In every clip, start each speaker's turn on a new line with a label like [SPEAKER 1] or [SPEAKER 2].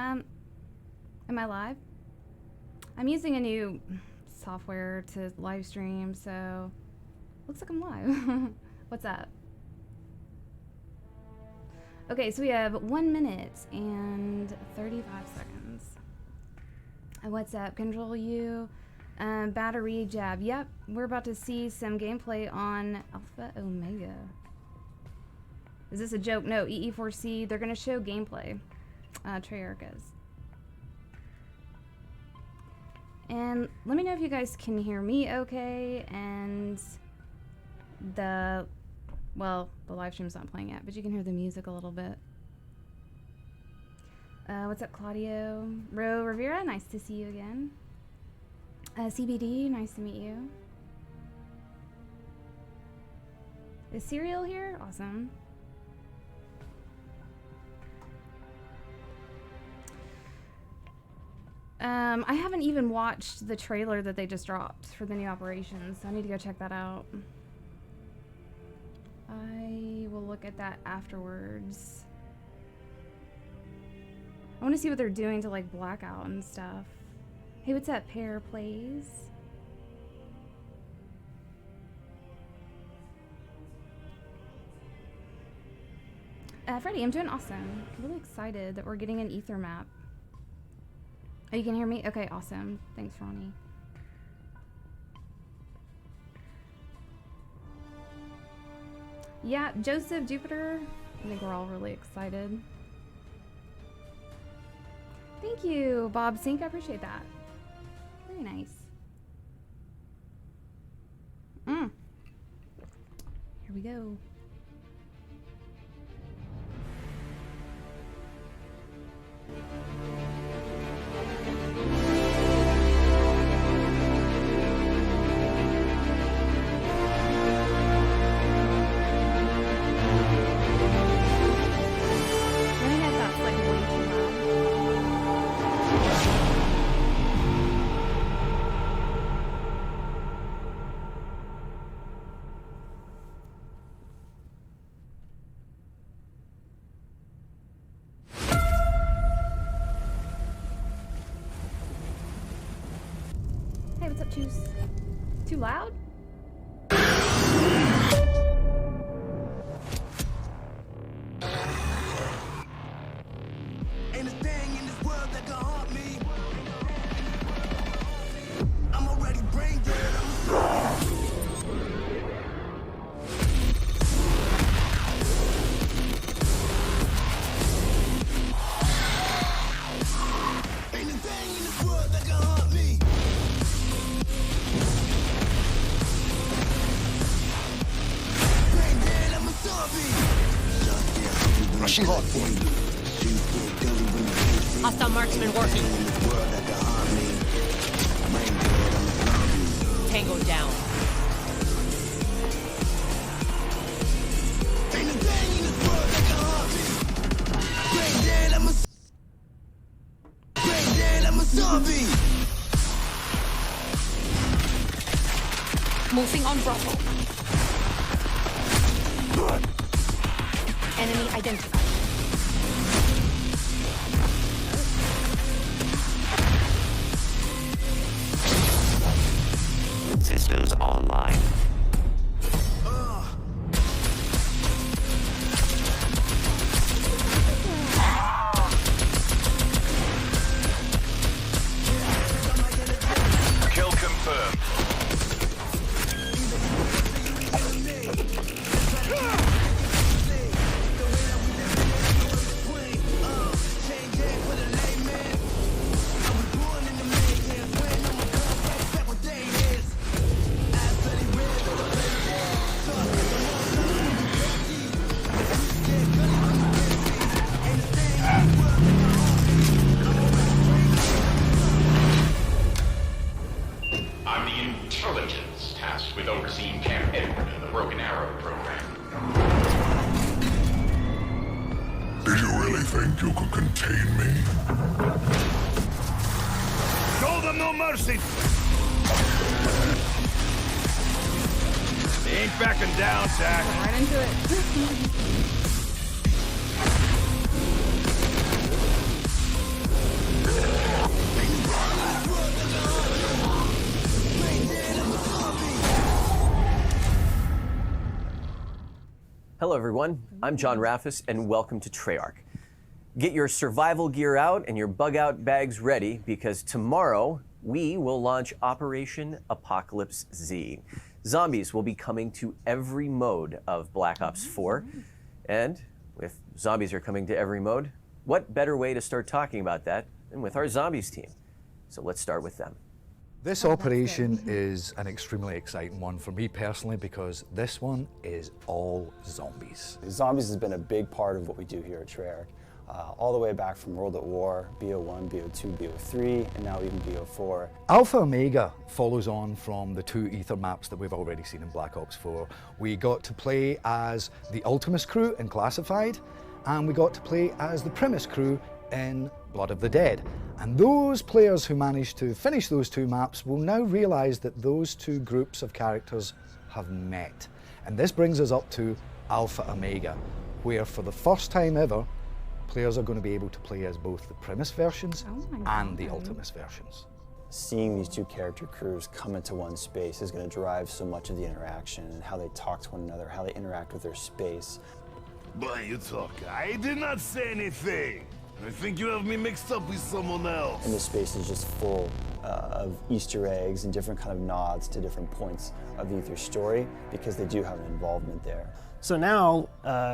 [SPEAKER 1] Am I live? I'm using a new software to live stream, so looks like I'm live. What's up? Okay, so we have 1 minute and 35 seconds. What's up? Control U. Battery jab. Yep, we're about to see some gameplay on Alpha Omega. Is this a joke? No, EE4C. They're going to show gameplay. Treyarch is. And let me know if you guys can hear me okay, and the live stream's not playing yet, but you can hear the music a little bit. What's up, Claudio? Ro Rivera, nice to see you again. CBD, nice to meet you. Is Serial here? Awesome. I haven't even watched the trailer that they just dropped for the new operations, so I need to go check that out. I will look at that afterwards. I want to see what they're doing to like Blackout and stuff. Hey, what's up, Pear Plays? Freddie, I'm doing awesome. I'm really excited that we're getting an ether map. Oh, you can hear me? Okay, awesome. Thanks, Ronnie. Yeah, Joseph, Jupiter. I think we're all really excited. Thank you, Bob Sink. I appreciate that. Very nice. Here we go. Too loud?
[SPEAKER 2] Ain't a thing in this world that can harm me. I'm already brain dead. Ain't a thing in this world that can harm me.
[SPEAKER 3] Rushing on. Hostile marksman working. Tango down.
[SPEAKER 2] Ain't a thing in this world that can harm me. Brain dead, I'm a zombie.
[SPEAKER 3] Moving on Bravo. Enemy identified.
[SPEAKER 4] Systems online.
[SPEAKER 5] Kill confirmed. I'm the intelligence tasked with overseeing Camp Edward and the Broken Arrow program.
[SPEAKER 6] Did you really think you could contain me?
[SPEAKER 5] Show them no mercy! They ain't backing down, Zach.
[SPEAKER 1] Right into it.
[SPEAKER 7] Hello everyone, I'm John Raffis and welcome to Treyarch. Get your survival gear out and your bug out bags ready because tomorrow we will launch Operation Apocalypse Z. Zombies will be coming to every mode of Black Ops 4. And if zombies are coming to every mode, what better way to start talking about that than with our zombies team? So let's start with them.
[SPEAKER 8] This operation is an extremely exciting one for me personally because this one is all zombies.
[SPEAKER 9] Zombies has been a big part of what we do here at Treyarch. All the way back from World at War, BO1, BO2, BO3, and now even BO4.
[SPEAKER 8] Alpha Omega follows on from the two Ether maps that we've already seen in Black Ops 4. We got to play as the Ultimus crew in Classified, and we got to play as the Primus crew in Blood of the Dead. And those players who managed to finish those two maps will now realize that those two groups of characters have met. And this brings us up to Alpha Omega, where for the first time ever, players are going to be able to play as both the Primus versions and the Ultimus versions.
[SPEAKER 9] Seeing these two character crews come into one space is going to drive so much of the interaction and how they talk to one another, how they interact with their space.
[SPEAKER 2] But you talk, I did not say anything. I think you have me mixed up with someone else.
[SPEAKER 9] And this space is just full of Easter eggs and different kind of nods to different points of the Ether story because they do have an involvement there.
[SPEAKER 10] So now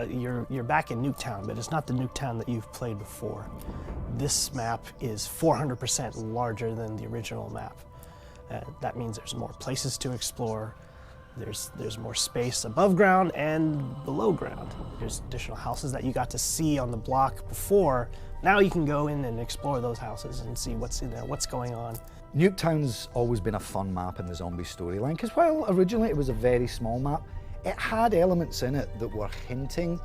[SPEAKER 10] you're back in Nuketown, but it's not the Nuketown that you've played before. This map is 400% larger than the original map. That means there's more places to explore. There's more space above ground and below ground. There's additional houses that you got to see on the block before. Now you can go in and explore those houses and see what's in there, what's going on.
[SPEAKER 8] Nuketown's always been a fun map in the zombie storyline because while originally it was a very small map, it had elements in it that were hinting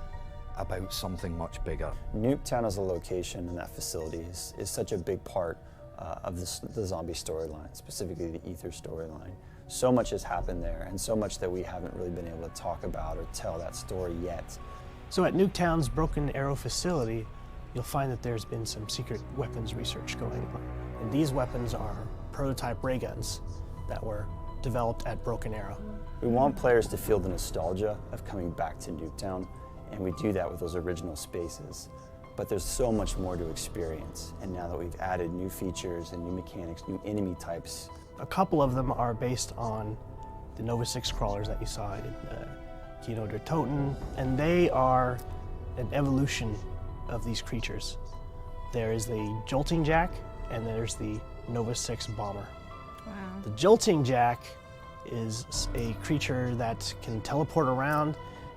[SPEAKER 8] about something much bigger.
[SPEAKER 9] Nuketown as a location and that facility is such a big part of the zombie storyline, specifically the Ether storyline. So much has happened there and so much that we haven't really been able to talk about or tell that story yet.
[SPEAKER 10] So at Nuketown's Broken Arrow facility, you'll find that there's been some secret weapons research going on. And these weapons are prototype ray guns that were developed at Broken Arrow.
[SPEAKER 9] We want players to feel the nostalgia of coming back to Nuketown, and we do that with those original spaces. But there's so much more to experience, and now that we've added new features and new mechanics, new enemy types.
[SPEAKER 10] A couple of them are based on the Nova 6 crawlers that you saw in Kino der Toten, and they are an evolution of these creatures. There is the Jolting Jack, and there's the Nova 6 bomber.
[SPEAKER 1] Wow.
[SPEAKER 10] The Jolting Jack is a creature that can teleport around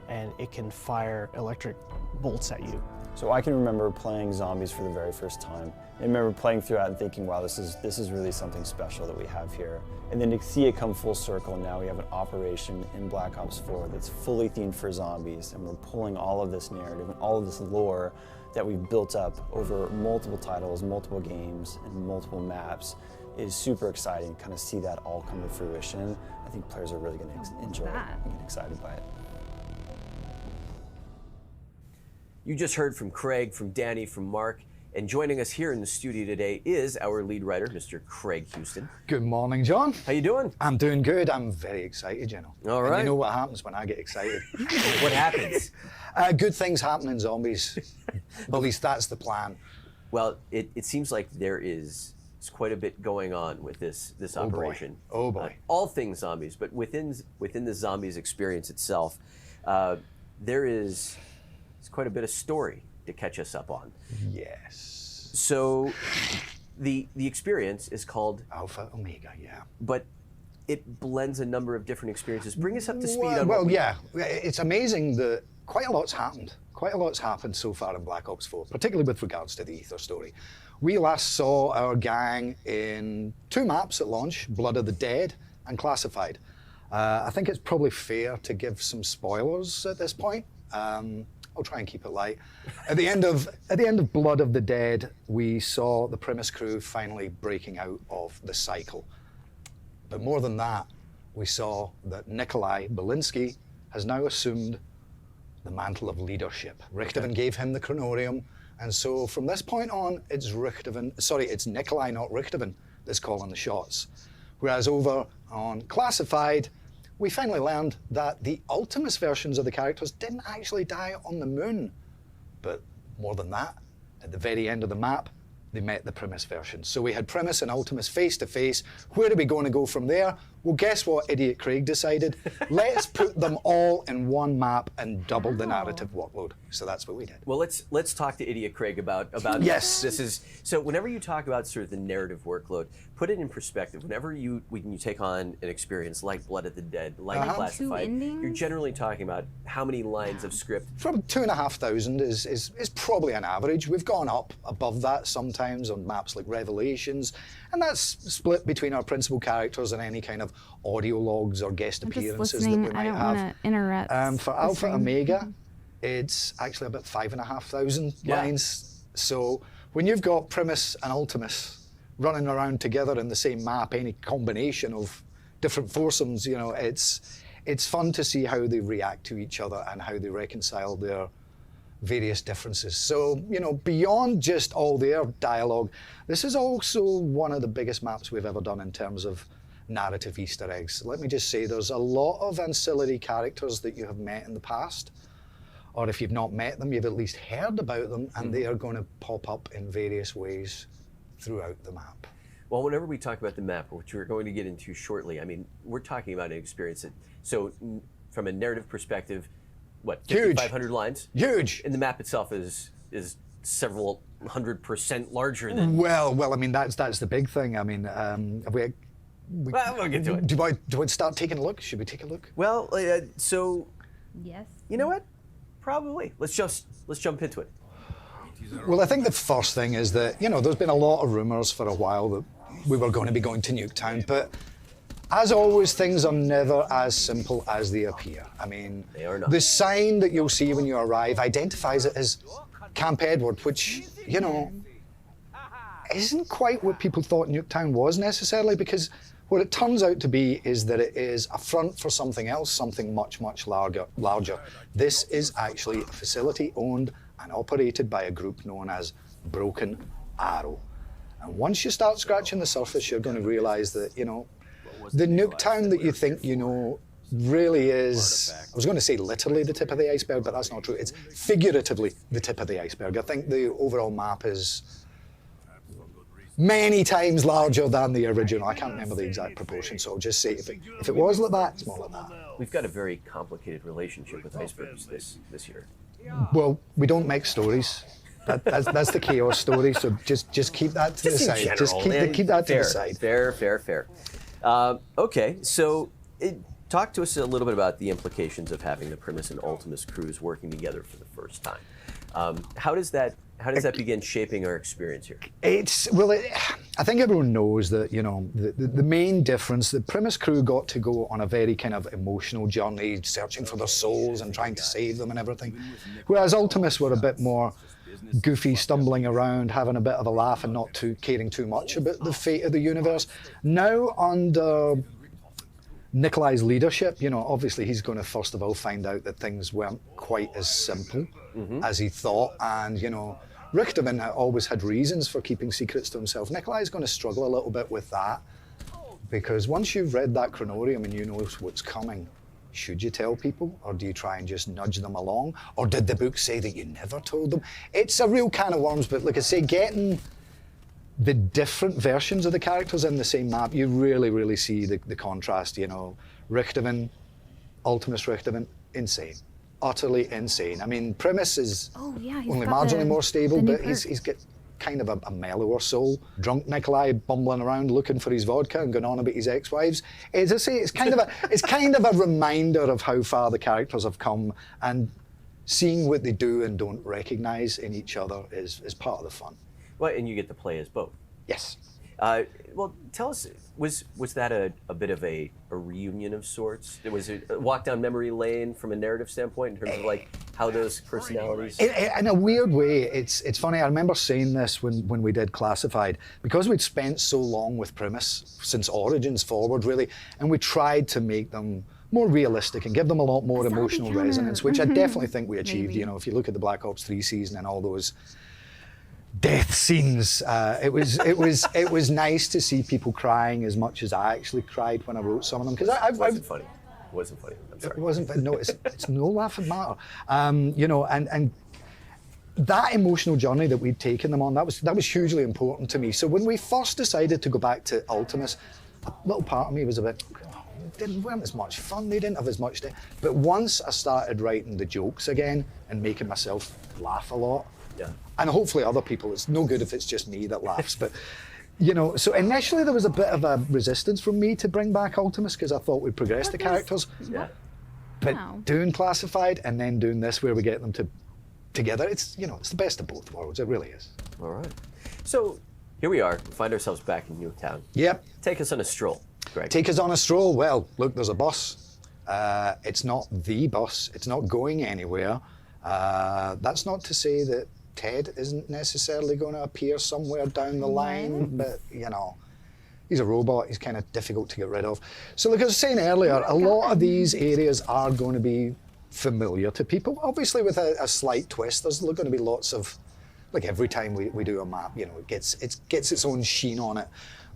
[SPEAKER 10] and it can fire electric bolts at you.
[SPEAKER 9] So I can remember playing zombies for the very first time. I remember playing through it and thinking, wow, this is really something special that we have here. And then to see it come full circle, now we have an operation in Black Ops 4 that's fully themed for zombies, and we're pulling all of this narrative and all of this lore that we've built up over multiple titles, multiple games, and multiple maps. Is super exciting to kind of see that all come to fruition. I think players are really going to enjoy it and get excited by it.
[SPEAKER 7] You just heard from Craig, from Danny, from Mark, and joining us here in the studio today is our lead writer, Mr. Craig Houston.
[SPEAKER 8] Good morning, John.
[SPEAKER 7] How you doing?
[SPEAKER 8] I'm doing good. I'm very excited, you know.
[SPEAKER 7] All right.
[SPEAKER 8] And you know what happens when I get excited?
[SPEAKER 7] What happens?
[SPEAKER 8] Good things happen in zombies. At least that's the plan.
[SPEAKER 7] Well, it seems like there's quite a bit going on with this operation.
[SPEAKER 8] Oh boy.
[SPEAKER 7] All things zombies, but within the zombies experience itself, there's quite a bit of story to catch us up on.
[SPEAKER 8] Yes.
[SPEAKER 7] So the experience is called
[SPEAKER 8] Alpha Omega, yeah.
[SPEAKER 7] But it blends a number of different experiences. Bring us up to speed on
[SPEAKER 8] Well, yeah. It's amazing that quite a lot's happened. Quite a lot's happened so far in Black Ops 4, particularly with regards to the Ether story. We last saw our gang in two maps at launch, Blood of the Dead and Classified. I think it's probably fair to give some spoilers at this point. I'll try and keep it light. At the end of Blood of the Dead, we saw the Primus crew finally breaking out of the cycle. But more than that, we saw that Nikolai Belinsky has now assumed the mantle of leadership. Richtofen gave him the Chronorium, and so from this point on, it's Nikolai, not Richtofen, that's calling the shots. Whereas over on Classified, we finally learned that the Ultimus versions of the characters didn't actually die on the moon. But more than that, at the very end of the map, they met the Primus version. So we had Primus and Ultimus face to face. Where are we going to go from there? Well, guess what Idiot Craig decided? Let's put them all in one map and double the narrative workload. So that's what we did.
[SPEAKER 7] Well, let's talk to Idiot Craig about
[SPEAKER 8] Yes.
[SPEAKER 7] This is so. Whenever you talk about sort of the narrative workload, put it in perspective. Whenever when you take on an experience like Blood of the Dead, like Classified, you're generally talking about how many lines of script.
[SPEAKER 8] From 2,500 is probably an average. We've gone up above that sometimes on maps like Revelations, and that's split between our principal characters and any kind of audio logs or guest appearances that we might
[SPEAKER 1] I don't
[SPEAKER 8] have.
[SPEAKER 1] want to interrupt.
[SPEAKER 8] For Alpha Omega, it's actually about 5,500 lines. So when you've got Primus and Ultimus running around together in the same map, any combination of different foursomes, you know, it's fun to see how they react to each other and how they reconcile their various differences. So, you know, beyond just all their dialogue, this is also one of the biggest maps we've ever done in terms of narrative Easter eggs. Let me just say, there's a lot of ancillary characters that you have met in the past, or if you've not met them, you've at least heard about them, and they are going to pop up in various ways throughout the map.
[SPEAKER 7] Well, whenever we talk about the map, which we're going to get into shortly, I mean, we're talking about an experience that, so from a narrative perspective, what, 5,500 lines?
[SPEAKER 8] Huge!
[SPEAKER 7] And the map itself is several 100% larger than...
[SPEAKER 8] Well, I mean, that's the big thing. I mean,
[SPEAKER 7] well, we'll get to it.
[SPEAKER 8] Do I start taking a look? Should we take a look?
[SPEAKER 7] Well, so...
[SPEAKER 1] Yes.
[SPEAKER 7] You know what? Probably. Let's jump into it.
[SPEAKER 8] Well, I think the first thing is that, you know, there's been a lot of rumors for a while that we were going to be going to Nuketown, but as always, things are never as simple as they appear. I mean,
[SPEAKER 7] they are not.
[SPEAKER 8] The sign that you'll see when you arrive identifies it as Camp Edward, which, you know, isn't quite what people thought Nuketown was necessarily, because what it turns out to be is that it is a front for something else, something much, much larger. This is actually a facility owned and operated by a group known as Broken Arrow. And once you start scratching the surface, you're going to realize that, you know, the Nuketown that you think you know really is, I was going to say literally the tip of the iceberg, but that's not true. It's figuratively the tip of the iceberg. I think the overall map is many times larger than the original. I can't remember the exact proportion, so I'll just say if it was like that, it's more like that.
[SPEAKER 7] We've got a very complicated relationship with icebergs this year.
[SPEAKER 8] Well, we don't make stories. That's the chaos story, so just keep that to the side.
[SPEAKER 7] General,
[SPEAKER 8] just keep that to the side.
[SPEAKER 7] Fair. Okay, so talk to us a little bit about the implications of having the Primus and Ultimus crews working together for the first time. How does that begin shaping our experience here?
[SPEAKER 8] I think everyone knows that, you know, the main difference, the Primus crew got to go on a very kind of emotional journey, searching for their souls and trying to save them and everything, whereas Ultimus were a bit more goofy, stumbling around, having a bit of a laugh and not caring too much about the fate of the universe. Now, under Nikolai's leadership, you know, obviously he's going to first of all find out that things weren't quite as simple as he thought, and, you know, Richterman always had reasons for keeping secrets to himself. Nikolai's going to struggle a little bit with that, because once you've read that chronorium and you know what's coming, should you tell people, or do you try and just nudge them along? Or did the book say that you never told them? It's a real can of worms, but like I say, getting the different versions of the characters in the same map, you really, really see the contrast, you know. Richterman, Ultimus Richterman, insane. Utterly insane. I mean, Primus is only marginally more stable, but he's got kind of a mellower soul. Drunk Nikolai bumbling around looking for his vodka and going on about his ex-wives. As I say, it's kind of a reminder of how far the characters have come, and seeing what they do and don't recognise in each other is part of the fun.
[SPEAKER 7] Well, and you get to play as both.
[SPEAKER 8] Yes.
[SPEAKER 7] Well, tell us, was that a bit of a reunion of sorts? Was it a walk down memory lane from a narrative standpoint in terms of like how those personalities?
[SPEAKER 8] In a weird way, it's funny. I remember saying this when we did Classified, because we'd spent so long with Primus since Origins forward, really, and we tried to make them more realistic and give them a lot more emotional resonance, which I definitely think we achieved. You know, if you look at the Black Ops 3 season and all those death scenes, it was nice to see people crying as much as I actually cried when I wrote some of them, because
[SPEAKER 7] Wasn't funny. wasn't funny. I'm sorry.
[SPEAKER 8] It wasn't, but no, it's no laughing matter. You know, and that emotional journey that we'd taken them on, that was hugely important to me. So when we first decided to go back to Ultimus, a little part of me was a bit, weren't as much fun, they didn't have as much. But once I started writing the jokes again and making myself laugh a lot, and hopefully other people, it's no good if it's just me that laughs, but you know, so initially there was a bit of a resistance from me to bring back Ultimus because I thought we'd progress the characters.
[SPEAKER 7] Yeah.
[SPEAKER 8] But doing Classified and then doing this where we get them together, it's, you know, it's the best of both worlds, it really is.
[SPEAKER 7] All right. So here we are, we find ourselves back in Nuketown.
[SPEAKER 8] Yep.
[SPEAKER 7] Take us on a stroll, Greg.
[SPEAKER 8] Take us on a stroll. Well, look, there's a bus. It's not the bus. It's not going anywhere. That's not to say that Ted isn't necessarily going to appear somewhere down the line, but, you know, he's a robot. He's kind of difficult to get rid of. So like I was saying earlier, a lot of these areas are going to be familiar to people, obviously with a slight twist. There's going to be lots of, like every time we do a map, you know, it gets its own sheen on it.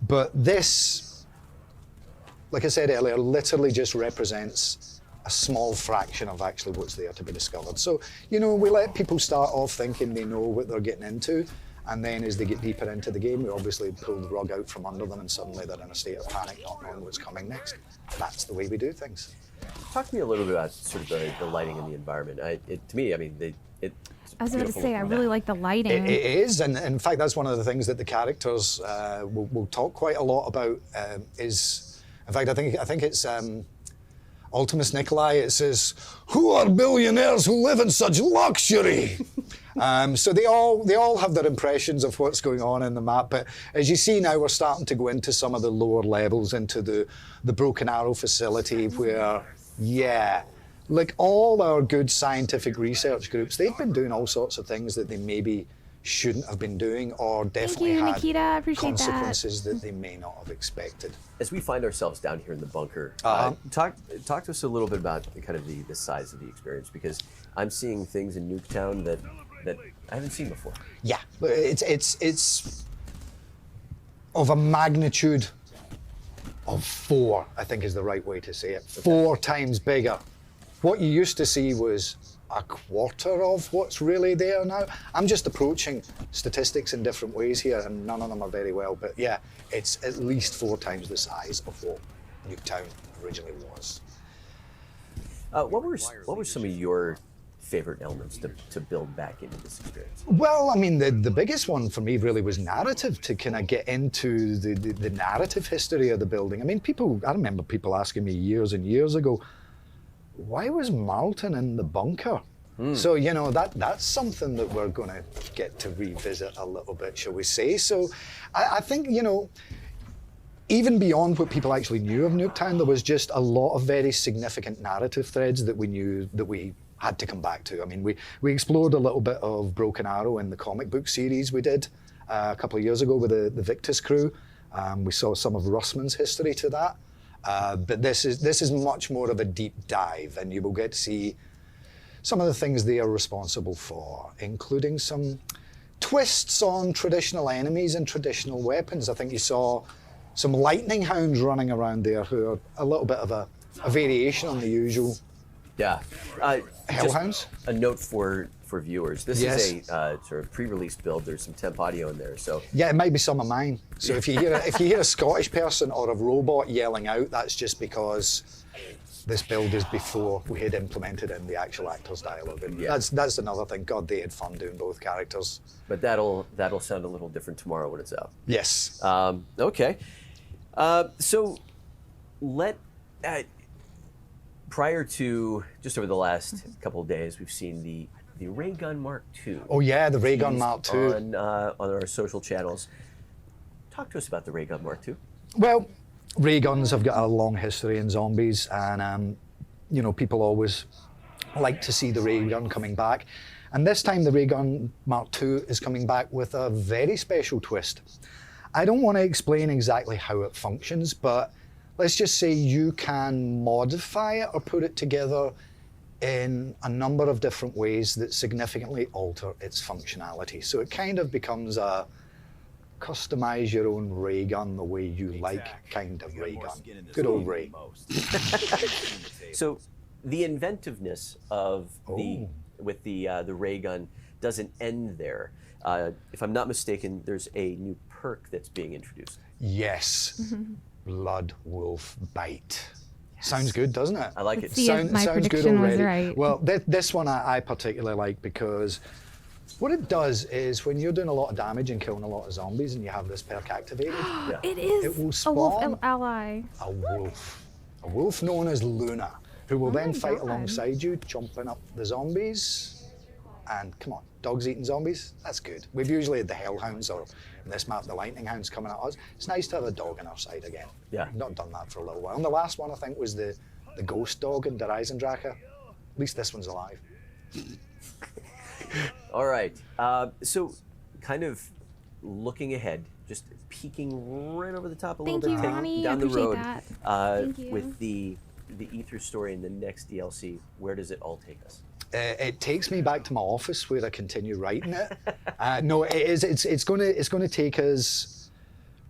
[SPEAKER 8] But this, like I said earlier, literally just represents a small fraction of actually what's there to be discovered. So, you know, we let people start off thinking they know what they're getting into, and then as they get deeper into the game, we obviously pull the rug out from under them and suddenly they're in a state of panic, not knowing what's coming next. That's the way we do things.
[SPEAKER 7] Talk to me a little bit about sort of the lighting and the environment. To me, I mean,
[SPEAKER 1] I was about to say, I really like the lighting.
[SPEAKER 8] It is, and in fact, that's one of the things that the characters will talk quite a lot about. Is, in fact, I think it's Ultimus Nikolai. It says, "Who are billionaires who live in such luxury?" So they all have their impressions of what's going on in the map. But as you see now, we're starting to go into some of the lower levels, into the Broken Arrow facility, where like all our good scientific research groups, they've been doing all sorts of things that they maybe shouldn't have been doing, or definitely had
[SPEAKER 1] Nikita. Appreciate
[SPEAKER 8] consequences that they may not have expected.
[SPEAKER 7] As we find ourselves down here in the bunker, talk to us a little bit about kind of the size of the experience, because I'm seeing things in Nuketown that I haven't seen before.
[SPEAKER 8] Yeah, it's of a magnitude of 4, I think is the right way to say it. 4 times bigger. What you used to see was a quarter of what's really there now. I'm just approaching statistics in different ways here, and none of them are very well, but yeah, it's at least 4 times the size of what Nuketown originally was.
[SPEAKER 7] What were some of your favorite elements to build back into this experience?
[SPEAKER 8] Well, I mean, the biggest one for me really was narrative, to kind of get into the narrative history of the building. I mean, I remember people asking me years and years ago, why was Marlton in the bunker? So, you know, that's something that we're going to get to revisit a little bit, shall we say. So I think, you know, even beyond what people actually knew of Nuketown, there was just a lot of very significant narrative threads that we knew that we had to come back to. I mean, we explored a little bit of Broken Arrow in the comic book series we did a couple of years ago with the Victus crew. We saw some of Russman's history to that. But this is much more of a deep dive, and you will get to see some of the things they are responsible for, including some twists on traditional enemies and traditional weapons. I think you saw some lightning hounds running around there who are a little bit of a variation on the usual hellhounds.
[SPEAKER 7] A note for viewers. This is a sort of pre-release build. There's some temp audio in there, so
[SPEAKER 8] yeah, it might be some of mine. So if you hear a Scottish person or a robot yelling out, that's just because this build is before we had implemented in the actual actors' dialogue. And that's another thing. God, they had fun doing both characters.
[SPEAKER 7] But that'll sound a little different tomorrow when it's out.
[SPEAKER 8] Yes.
[SPEAKER 7] Okay. So prior to just over the last couple of days, we've seen the Ray Gun Mark II.
[SPEAKER 8] Oh yeah, the Ray Gun Mark II.
[SPEAKER 7] On our social channels. Talk to us about the Ray Gun Mark II.
[SPEAKER 8] Well, ray guns have got a long history in zombies, and you know, people always like to see the ray gun coming back. And this time the Ray Gun Mark II is coming back with a very special twist. I don't want to explain exactly how it functions, but let's just say you can modify it or put it together in a number of different ways that significantly alter its functionality. So it kind of becomes customize your own ray gun the way you like, kind of ray gun. Good old Ray.
[SPEAKER 7] So the inventiveness of the ray gun doesn't end there. If I'm not mistaken, there's a new perk that's being introduced.
[SPEAKER 8] Yes. Blood Wolf Bite. Sounds good, doesn't it?
[SPEAKER 7] I like it.
[SPEAKER 1] Let's see if my
[SPEAKER 8] sounds good
[SPEAKER 1] prediction was
[SPEAKER 8] already.
[SPEAKER 1] right.
[SPEAKER 8] Well, this one I particularly like because what it does is when you're doing a lot of damage and killing a lot of zombies and you have this perk activated,
[SPEAKER 1] It is
[SPEAKER 8] it will
[SPEAKER 1] a wolf
[SPEAKER 8] spawn
[SPEAKER 1] ally.
[SPEAKER 8] a wolf. A wolf known as Luna, who will then
[SPEAKER 1] my
[SPEAKER 8] fight
[SPEAKER 1] God.
[SPEAKER 8] alongside you, chomping up the zombies. And come on, dogs eating zombies? That's good. We've usually had the Hellhounds, or in this map, the Lightning Hounds coming at us. It's nice to have a dog on our side again.
[SPEAKER 7] Yeah.
[SPEAKER 8] We've not done that for a little while. And the last one, I think, was the ghost dog in Der Eisendrache. At least this one's alive.
[SPEAKER 7] All right. So kind of looking ahead, just peeking right over the top a
[SPEAKER 1] Thank
[SPEAKER 7] little
[SPEAKER 1] you,
[SPEAKER 7] bit,
[SPEAKER 1] Ronnie.
[SPEAKER 7] down
[SPEAKER 1] I
[SPEAKER 7] the
[SPEAKER 1] appreciate
[SPEAKER 7] road
[SPEAKER 1] that. Thank you.
[SPEAKER 7] with the Ether story and the next DLC. Where does it all take us?
[SPEAKER 8] It takes me back to my office where I continue writing it. No, it is. It's going to take us.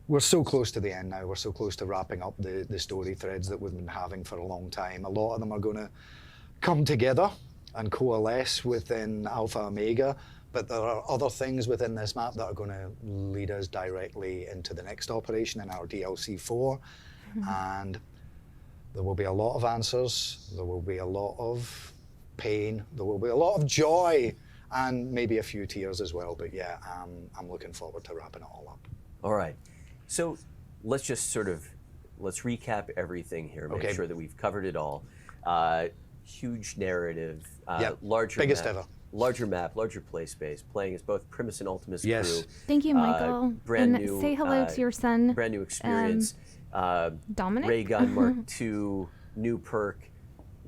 [SPEAKER 8] We're so close to the end now. We're so close to wrapping up the story threads that we've been having for a long time. A lot of them are going to come together and coalesce within Alpha Omega. But there are other things within this map that are going to lead us directly into the next operation in our DLC 4. And there will be a lot of answers. There will be a lot of pain. There will be a lot of joy and maybe a few tears as well. But yeah, I'm looking forward to wrapping it all up.
[SPEAKER 7] All right. So let's just let's recap everything here, make sure that we've covered it all. Huge narrative, larger
[SPEAKER 8] biggest
[SPEAKER 7] map,
[SPEAKER 8] ever.
[SPEAKER 7] Larger map, larger play space, playing as both Primus and Ultimus
[SPEAKER 8] Yes.
[SPEAKER 7] crew.
[SPEAKER 1] Thank you, Michael.
[SPEAKER 7] Brand
[SPEAKER 1] and
[SPEAKER 7] new,
[SPEAKER 1] say hello to your son,
[SPEAKER 7] brand new experience.
[SPEAKER 1] Dominic.
[SPEAKER 7] Ray Gun Mark II, new perk.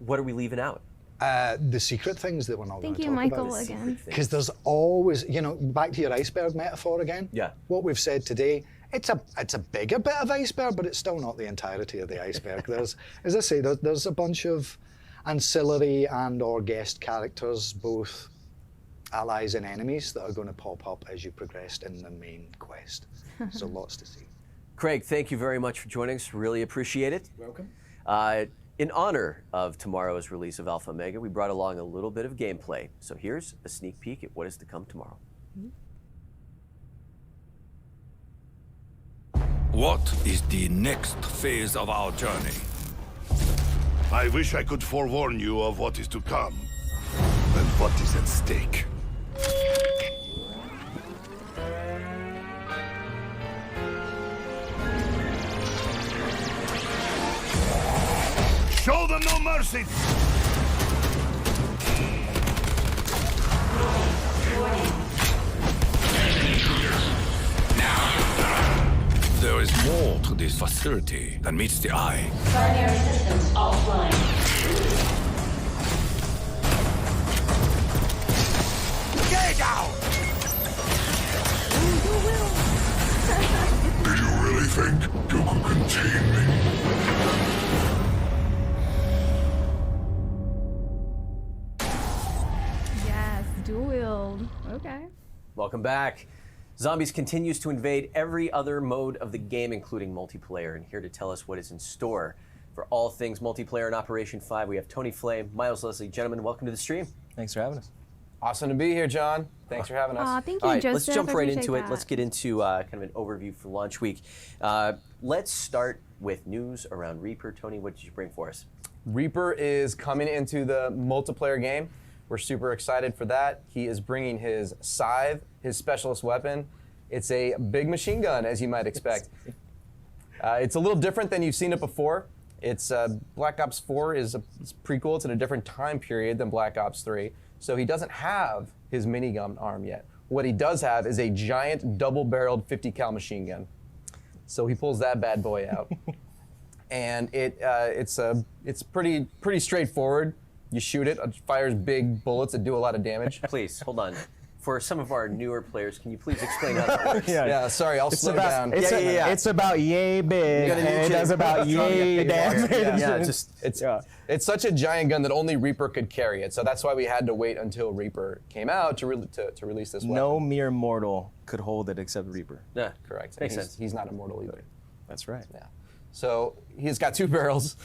[SPEAKER 7] What are we leaving out?
[SPEAKER 8] The secret things that we're not going
[SPEAKER 1] Thank
[SPEAKER 8] to
[SPEAKER 1] you,
[SPEAKER 8] talk
[SPEAKER 1] Michael,
[SPEAKER 8] about.
[SPEAKER 1] again.
[SPEAKER 8] Because there's always, back to your iceberg metaphor again.
[SPEAKER 7] Yeah.
[SPEAKER 8] What we've said today, it's a bigger bit of iceberg, but it's still not the entirety of the iceberg. There's, as I say, there's a bunch of ancillary and/or guest characters, both allies and enemies, that are going to pop up as you progressed in the main quest. So lots to see.
[SPEAKER 7] Craig, thank you very much for joining us. Really appreciate it.
[SPEAKER 8] Welcome.
[SPEAKER 7] In honor of tomorrow's release of Alpha Omega, we brought along a little bit of gameplay. So here's a sneak peek at what is to come tomorrow.
[SPEAKER 6] What is the next phase of our journey?
[SPEAKER 2] I wish I could forewarn you of what is to come and what is at stake. Show them no mercy!
[SPEAKER 6] There is more to this facility than meets the eye.
[SPEAKER 11] Primary systems offline.
[SPEAKER 2] Get down!
[SPEAKER 6] Do you really think you can contain me?
[SPEAKER 1] Yes, dual wield. Okay.
[SPEAKER 7] Welcome back. Zombies continues to invade every other mode of the game, including multiplayer. And here to tell us what is in store for all things multiplayer in Operation 5, we have Tony Flame, Miles Leslie. Gentlemen, welcome to the stream.
[SPEAKER 12] Thanks for having us. Awesome to be here, John. Thanks for having us.
[SPEAKER 1] Aw, thank you,
[SPEAKER 7] All right,
[SPEAKER 1] Joseph.
[SPEAKER 7] let's jump
[SPEAKER 1] I
[SPEAKER 7] right
[SPEAKER 1] appreciate
[SPEAKER 7] into it.
[SPEAKER 1] that.
[SPEAKER 7] Let's get into kind of an overview for launch week. Let's start with news around Reaper. Tony, what did you bring for us?
[SPEAKER 12] Reaper is coming into the multiplayer game. We're super excited for that. He is bringing his scythe, his specialist weapon. It's a big machine gun, as you might expect. It's a little different than you've seen it before. It's Black Ops 4 is it's prequel. It's in a different time period than Black Ops 3. So he doesn't have his minigun arm yet. What he does have is a giant double-barreled 50 cal machine gun. So he pulls that bad boy out. And it's pretty straightforward. You shoot it fires big bullets that do a lot of damage.
[SPEAKER 7] Please, hold on. for some of our newer players, can you please explain how that works?
[SPEAKER 12] Yeah, sorry, I'll slow down.
[SPEAKER 10] It's about yay big, and it does about yay damage.
[SPEAKER 12] It's such a giant gun that only Reaper could carry it, so that's why we had to wait until Reaper came out to release this weapon.
[SPEAKER 13] No mere mortal could hold it except Reaper.
[SPEAKER 7] Yeah,
[SPEAKER 12] correct.
[SPEAKER 7] Makes sense.
[SPEAKER 12] He's not immortal either.
[SPEAKER 13] That's right.
[SPEAKER 12] Yeah. So he's got 2 barrels.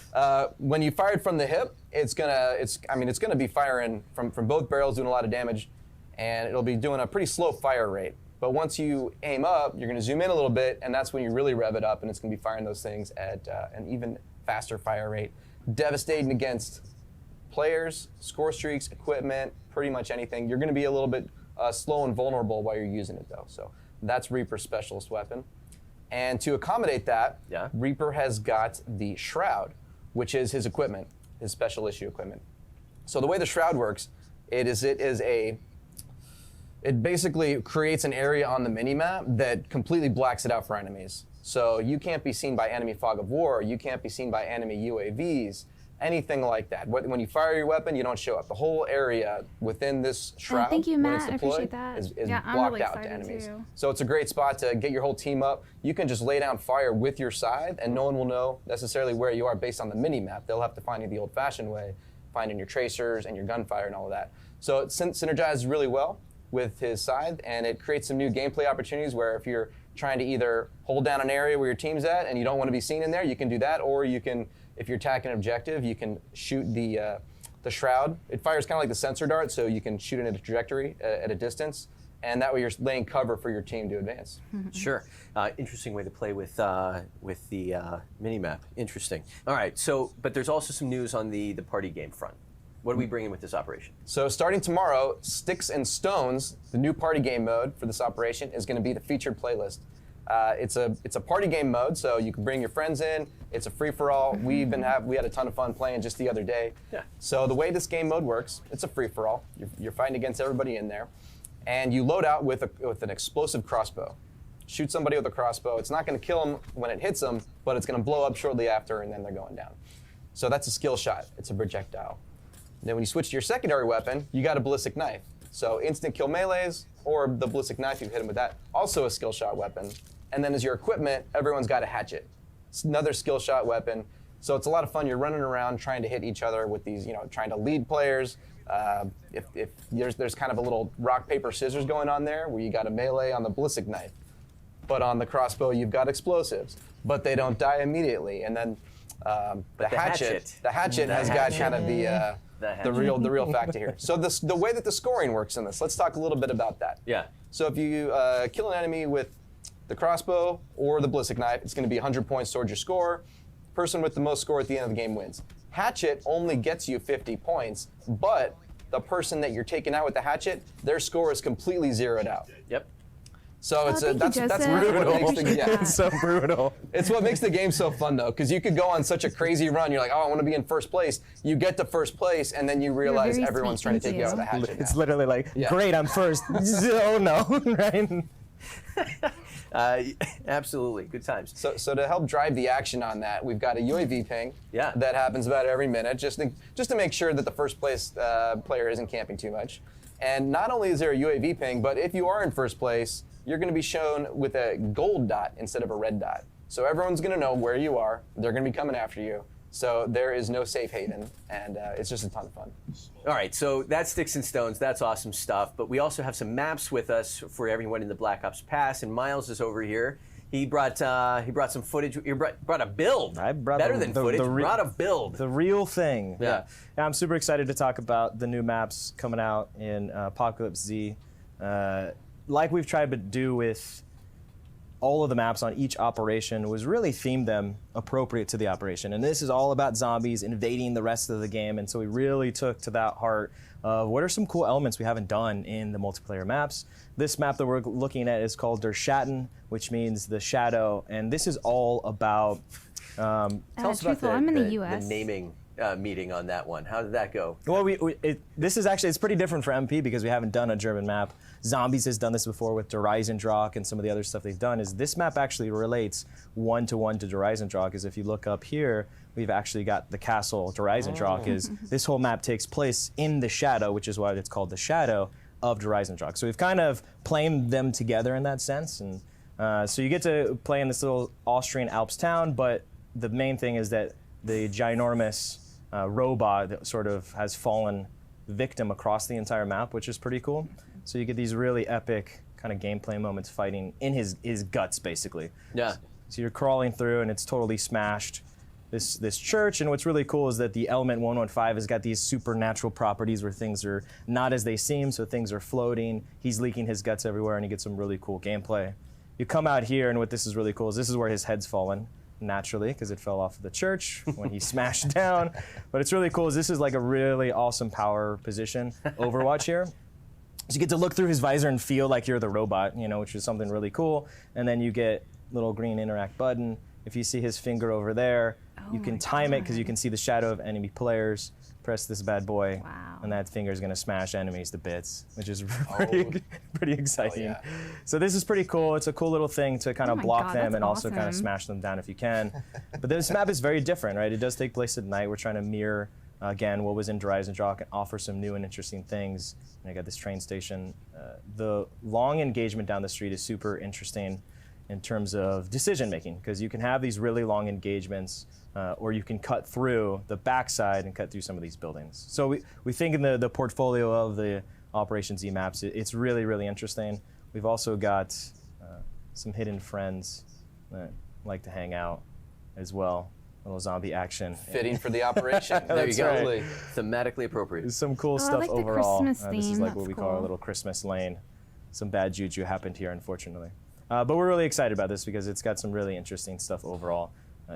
[SPEAKER 12] When you fire it from the hip, it's gonna be firing from both barrels, doing a lot of damage, and it'll be doing a pretty slow fire rate. But once you aim up, you're gonna zoom in a little bit, and that's when you really rev it up, and it's gonna be firing those things at an even faster fire rate. Devastating against players, score streaks, equipment, pretty much anything. You're gonna be a little bit slow and vulnerable while you're using it though. So that's Reaper's specialist weapon. And to accommodate that, Reaper has got the Shroud, which is his equipment, his special issue equipment. So the way the Shroud works, it basically creates an area on the minimap that completely blacks it out for enemies. So you can't be seen by enemy fog of war, you can't be seen by enemy UAVs, anything like that. When you fire your weapon, you don't show up. The whole area within this Shroud,
[SPEAKER 1] thank you,
[SPEAKER 12] when
[SPEAKER 1] Matt.
[SPEAKER 12] it's
[SPEAKER 1] I
[SPEAKER 12] deployed,
[SPEAKER 1] appreciate that.
[SPEAKER 12] is
[SPEAKER 1] Yeah, I'm
[SPEAKER 12] blocked
[SPEAKER 1] really
[SPEAKER 12] out to
[SPEAKER 1] excited
[SPEAKER 12] enemies.
[SPEAKER 1] too.
[SPEAKER 12] So it's a great spot to get your whole team up. You can just lay down fire with your scythe, and no one will know necessarily where you are based on the mini-map. They'll have to find you the old-fashioned way, finding your tracers and your gunfire and all of that. So it synergizes really well with his scythe, and it creates some new gameplay opportunities where if you're trying to either hold down an area where your team's at and you don't want to be seen in there, you can do that, or you can, if you're attacking an objective, you can shoot the Shroud. It fires kind of like the sensor dart, so you can shoot it at a trajectory at a distance, and that way you're laying cover for your team to advance.
[SPEAKER 7] Sure. Interesting way to play with the mini-map. Interesting. All right, so, but there's also some news on the party game front. What are we bringing with this operation?
[SPEAKER 12] So starting tomorrow, Sticks and Stones, the new party game mode for this operation, is going to be the featured playlist. It's a party game mode, so you can bring your friends in. It's a free-for-all. We had a ton of fun playing just the other day.
[SPEAKER 7] Yeah.
[SPEAKER 12] So the way this game mode works, it's a free-for-all. You're fighting against everybody in there, and you load out with an explosive crossbow. Shoot somebody with a crossbow. It's not going to kill them when it hits them, but it's going to blow up shortly after, and then they're going down. So that's a skill shot. It's a projectile. Then when you switch to your secondary weapon, you got a ballistic knife. So instant kill melees, or the ballistic knife, you hit them with that. Also a skill shot weapon. And then as your equipment, everyone's got a hatchet. It's another skill shot weapon. So it's a lot of fun. You're running around trying to hit each other with these, trying to lead players. If there's kind of a little rock, paper, scissors going on there, where you got a melee on the ballistic knife. But on the crossbow, you've got explosives. But they don't die immediately. And then the hatchet has got kind of the real factor here. So the way that the scoring works in this, let's talk a little bit about that.
[SPEAKER 7] Yeah.
[SPEAKER 12] So if you kill an enemy with the crossbow or the ballistic knife, it's going to be 100 points towards your score. Person with the most score at the end of the game wins. Hatchet only gets you 50 points, but the person that you're taking out with the hatchet, their score is completely zeroed out.
[SPEAKER 7] Yep.
[SPEAKER 12] So that's brutal.
[SPEAKER 13] It's so brutal.
[SPEAKER 12] It's what makes the game so fun, though, because you could go on such a crazy run. You're like, oh, I want to be in first place. You get to first place, and then you realize everyone's trying to take you out with a hatchet.
[SPEAKER 10] It's literally like, great, I'm first. Oh no, right?
[SPEAKER 7] Absolutely, good times.
[SPEAKER 12] So to help drive the action on that, we've got a UAV ping that happens about every minute, just to make sure that the first place player isn't camping too much. And not only is there a UAV ping, but if you are in first place, you're going to be shown with a gold dot instead of a red dot. So everyone's going to know where you are. They're going to be coming after you. So there is no safe haven, and it's just a ton of fun.
[SPEAKER 7] All right, so that's Sticks and Stones. That's awesome stuff. But we also have some maps with us for everyone in the Black Ops Pass, and Miles is over here. He brought some footage. You brought a build.
[SPEAKER 13] I brought
[SPEAKER 7] better than footage. Brought a build.
[SPEAKER 13] The real thing.
[SPEAKER 7] Yeah.
[SPEAKER 13] I'm super excited to talk about the new maps coming out in Apocalypse Z. Like we've tried to do with all of the maps on each operation, was really themed them appropriate to the operation. And this is all about zombies invading the rest of the game. And so we really took to that heart of what are some cool elements we haven't done in the multiplayer maps. This map that we're looking at is called Der Schatten, which means the shadow. And this is all about,
[SPEAKER 7] tell us about
[SPEAKER 1] I'm in the US.
[SPEAKER 7] the naming meeting on that one. How did that go?
[SPEAKER 13] Well, this is actually, it's pretty different for MP because we haven't done a German map. Zombies has done this before with Der Eisendrache and some of the other stuff they've done. Is this map actually relates one-to-one to Der Eisendrache? Is if you look up here, we've actually got the castle Der Eisendrache. Is this whole map takes place in the shadow, which is why it's called the shadow. of Dryzen Shock. So we've kind of played them together in that sense. And so you get to play in this little Austrian Alps town, but the main thing is that the ginormous robot that sort of has fallen victim across the entire map, which is pretty cool. So you get these really epic kind of gameplay moments fighting in his guts, basically.
[SPEAKER 7] Yeah.
[SPEAKER 13] So you're crawling through and it's totally smashed this church, and what's really cool is that the element 115 has got these supernatural properties where things are not as they seem, so things are floating. He's leaking his guts everywhere, and you get some really cool gameplay. You come out here, and what this is really cool is this is where his head's fallen, naturally, because it fell off of the church when he smashed down. But it's really cool is this is like a really awesome power position Overwatch here. So you get to look through his visor and feel like you're the robot, you know, which is something really cool. And then you get little green interact button. If you see his finger over there, you can time it because you can see the shadow of enemy players. Press this bad boy, and that finger is going to smash enemies to bits, which is pretty exciting.
[SPEAKER 12] Oh, yeah.
[SPEAKER 13] So this is pretty cool. It's a cool little thing to kind of block them and also kind of
[SPEAKER 1] awesome.
[SPEAKER 13] smash them down if you can. But this map is very different, right? It does take place at night. We're trying to mirror, again, what was in Dryzen Shock and offer some new and interesting things. And I got this train station. The long engagement down the street is super interesting in terms of decision making, because you can have these really long engagements, or you can cut through the backside and cut through some of these buildings. So we think in the portfolio of the Operation Z maps, it's really, really interesting. We've also got some hidden friends that like to hang out as well. A little zombie action.
[SPEAKER 12] Fitting for the operation. There you go.
[SPEAKER 7] Right. Thematically appropriate.
[SPEAKER 13] Some cool
[SPEAKER 1] I
[SPEAKER 13] stuff
[SPEAKER 1] like the
[SPEAKER 13] overall.
[SPEAKER 1] Christmas
[SPEAKER 13] This is
[SPEAKER 1] theme.
[SPEAKER 13] like what
[SPEAKER 1] That's
[SPEAKER 13] we call our
[SPEAKER 1] cool.
[SPEAKER 13] little Christmas lane. Some bad juju happened here, unfortunately. But we're really excited about this because it's got some really interesting stuff overall.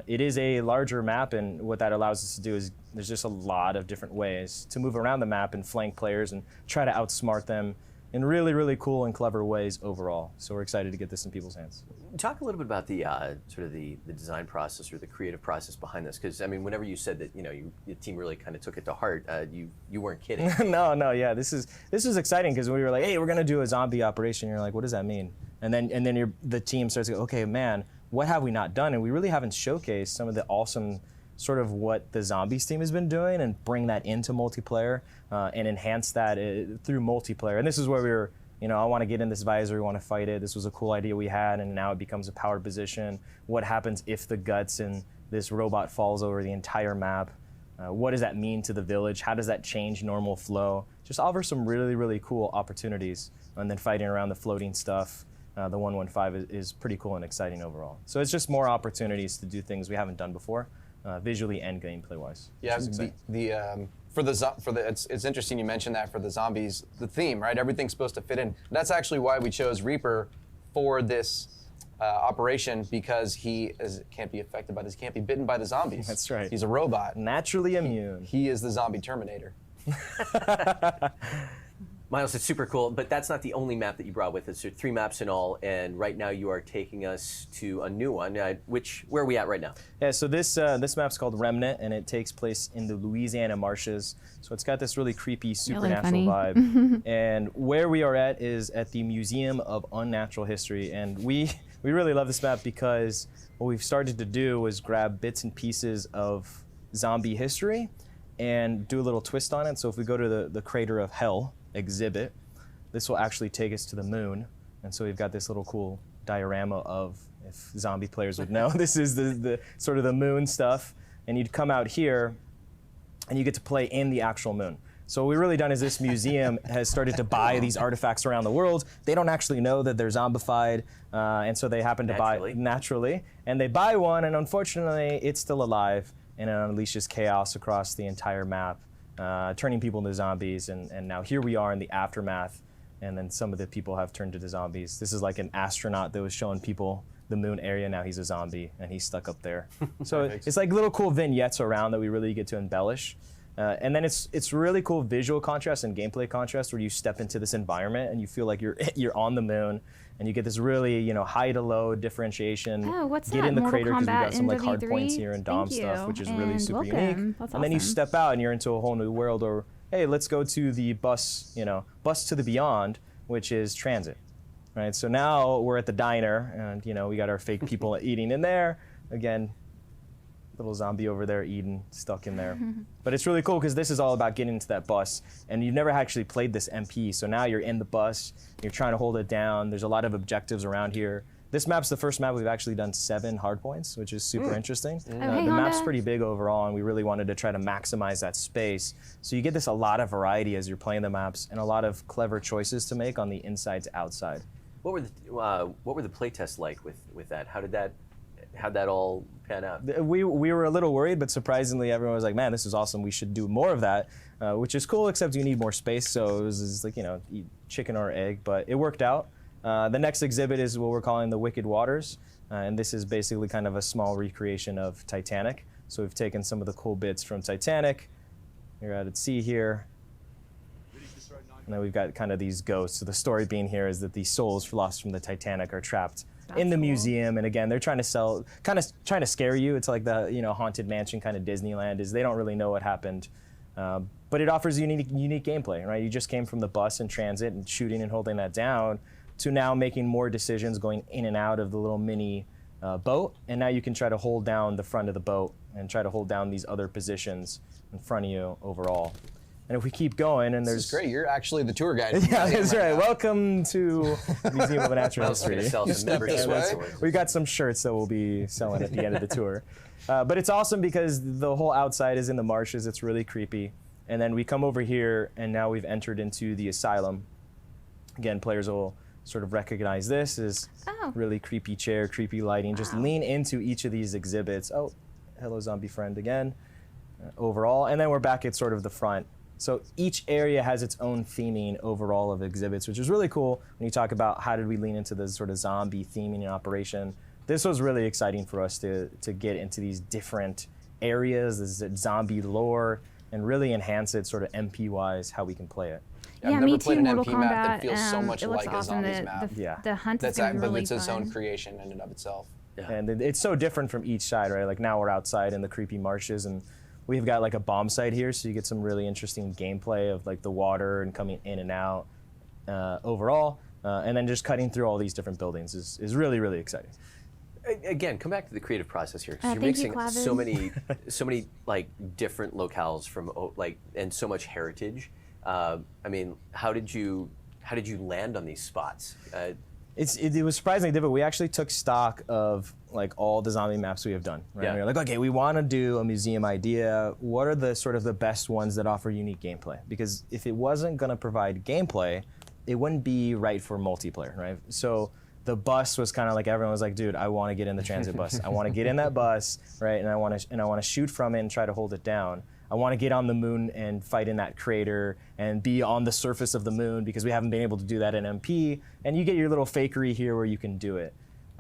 [SPEAKER 13] It is a larger map, and what that allows us to do is there's just a lot of different ways to move around the map and flank players and try to outsmart them in really, really cool and clever ways overall. So we're excited to get this in people's hands.
[SPEAKER 7] Talk a little bit about the sort of the design process or the creative process behind this, because I mean, whenever you said that, you know, your team really kind of took it to heart, you weren't kidding.
[SPEAKER 13] No, yeah, this is exciting because we were like, hey, we're gonna do a zombie operation. You're like, what does that mean? And then the team starts to go, okay, man, what have we not done? And we really haven't showcased some of the awesome sort of what the Zombies team has been doing and bring that into multiplayer and enhance that through multiplayer. And this is where we were, you know, I want to get in this visor, we want to fight it. This was a cool idea we had, and now it becomes a powered position. What happens if the guts and this robot falls over the entire map? What does that mean to the village? How does that change normal flow? Just offer some really, really cool opportunities. And then fighting around the floating stuff. The 115 is pretty cool and exciting overall. So it's just more opportunities to do things we haven't done before, visually and gameplay-wise.
[SPEAKER 12] Yeah, it's interesting you mentioned that for the zombies, the theme, right? Everything's supposed to fit in. That's actually why we chose Reaper for this operation, because he can't be affected by this, can't be bitten by the zombies.
[SPEAKER 13] That's right.
[SPEAKER 12] He's a robot.
[SPEAKER 13] Naturally immune.
[SPEAKER 12] He is the zombie Terminator.
[SPEAKER 7] Miles, it's super cool, but that's not the only map that you brought with us. There are 3 maps in all, and right now you are taking us to a new one. Where are we at right now?
[SPEAKER 13] Yeah, so this map's called Remnant, and it takes place in the Louisiana marshes. So it's got this really creepy supernatural vibe. And where we are at is at the Museum of Unnatural History, and we really love this map because what we've started to do was grab bits and pieces of zombie history and do a little twist on it. So if we go to the Crater of Hell exhibit, this will actually take us to the moon. And so we've got this little cool diorama of, if zombie players would know, this is the sort of the moon stuff. And you'd come out here and you get to play in the actual moon. So what we've really done is this museum has started to buy these artifacts around the world. They don't actually know that they're zombified, and so they happen to buy naturally. And they buy one, and unfortunately, it's still alive, and it unleashes chaos across the entire map, turning people into zombies. And now here we are in the aftermath, and then some of the people have turned into zombies. This is like an astronaut that was showing people the moon area. Now he's a zombie, and he's stuck up there. So it's like little cool vignettes around that we really get to embellish. And then it's really cool visual contrast and gameplay contrast where you step into this environment and you feel like you're on the moon, and you get this really, you know, high to low differentiation.
[SPEAKER 1] Oh, what's
[SPEAKER 13] Get
[SPEAKER 1] that?
[SPEAKER 13] in the
[SPEAKER 1] Mortal
[SPEAKER 13] crater because we got
[SPEAKER 1] Kombat
[SPEAKER 13] some like hard
[SPEAKER 1] MW3?
[SPEAKER 13] points here and Dom
[SPEAKER 1] Thank
[SPEAKER 13] stuff,
[SPEAKER 1] you,
[SPEAKER 13] which is really
[SPEAKER 1] and
[SPEAKER 13] super
[SPEAKER 1] welcome.
[SPEAKER 13] unique.
[SPEAKER 1] That's
[SPEAKER 13] and then you
[SPEAKER 1] awesome.
[SPEAKER 13] step out and you're into a whole new world, or hey, let's go to the bus to the beyond, which is transit. Right, so now we're at the diner, and you know we got our fake people eating in there. Again, little zombie over there eating, stuck in there. But it's really cool because this is all about getting into that bus, and you've never actually played this MP, so now you're in the bus, you're trying to hold it down. There's a lot of objectives around here. This map's the first map we've actually done 7 hardpoints, which is super interesting.
[SPEAKER 1] hey,
[SPEAKER 13] The map's
[SPEAKER 1] Honda.
[SPEAKER 13] pretty big overall, and we really wanted to try to maximize that space. So you get a lot of variety as you're playing the maps, and a lot of clever choices to make on the inside to outside.
[SPEAKER 7] What were the playtests like with that? How'd that all pan out?
[SPEAKER 13] We were a little worried, but surprisingly, everyone was like, "Man, this is awesome. We should do more of that," which is cool. Except you need more space, so it was like eat chicken or egg. But it worked out. The next exhibit is what we're calling the Wicked Waters, and this is basically kind of a small recreation of Titanic. So we've taken some of the cool bits from Titanic. You're out at sea here. And then we've got kind of these ghosts. So the story being here is that these souls lost from the Titanic are trapped in the museum. And again, they're trying to trying to scare you. It's like the haunted mansion kind of Disneyland is they don't really know what happened. But it offers unique gameplay, right? You just came from the bus in transit and shooting and holding that down to now making more decisions going in and out of the little mini boat. And now you can try to hold down the front of the boat and try to hold down these other positions in front of you overall. And if we keep going, and
[SPEAKER 12] This
[SPEAKER 13] there's
[SPEAKER 12] is great. You're actually the tour guide.
[SPEAKER 13] yeah, that's right. Welcome to Museum of Natural
[SPEAKER 7] I was gonna
[SPEAKER 13] History.
[SPEAKER 7] sell some membership
[SPEAKER 12] way.
[SPEAKER 7] afterwards.
[SPEAKER 13] We got some shirts that we'll be selling at the end of the tour. But it's awesome because the whole outside is in the marshes. It's really creepy. And then we come over here, and now we've entered into the asylum. Again, players will sort of recognize this as really creepy chair, creepy lighting. Just lean into each of these exhibits. Oh, hello, zombie friend again. Overall, and then we're back at sort of the front. So each area has its own theming overall of exhibits, which is really cool when you talk about how did we lean into the sort of zombie theming and operation. This was really exciting for us to get into these different areas, this zombie lore, and really enhance it sort of MP-wise, how we can play it.
[SPEAKER 1] Yeah,
[SPEAKER 12] I've
[SPEAKER 1] me
[SPEAKER 12] never
[SPEAKER 1] too.
[SPEAKER 12] played an
[SPEAKER 1] Mortal
[SPEAKER 12] MP map that
[SPEAKER 1] Kombat,
[SPEAKER 12] feels so much
[SPEAKER 1] it looks
[SPEAKER 12] like a
[SPEAKER 1] awesome.
[SPEAKER 12] zombies
[SPEAKER 1] The,
[SPEAKER 12] map.
[SPEAKER 13] Yeah.
[SPEAKER 1] the hunt is gonna be
[SPEAKER 12] But
[SPEAKER 1] really
[SPEAKER 12] it's its own
[SPEAKER 1] fun.
[SPEAKER 12] creation in and of itself.
[SPEAKER 13] And it's so different from each side, right? Like now we're outside in the creepy marshes, and we've got like a bomb site here, so you get some really interesting gameplay of like the water and coming in and out overall. And then just cutting through all these different buildings is really, really exciting.
[SPEAKER 7] Again, come back to the creative process here, because you're
[SPEAKER 1] thank you,
[SPEAKER 7] mixing
[SPEAKER 1] Clavin.
[SPEAKER 7] so many like different locales from and so much heritage. I mean, how did you land on these spots?
[SPEAKER 13] It was surprisingly difficult. We actually took stock of like all the zombie maps we have done. Right?
[SPEAKER 7] Yeah.
[SPEAKER 13] We were like, okay, we want to do a museum idea. What are the sort of the best ones that offer unique gameplay? Because if it wasn't going to provide gameplay, it wouldn't be right for multiplayer, right? So the bus was kind of like everyone was like, dude, I want to get in the transit bus. I want to get in that bus, right? And I want to shoot from it and try to hold it down. I want to get on the moon and fight in that crater and be on the surface of the moon because we haven't been able to do that in MP. And you get your little fakery here where you can do it.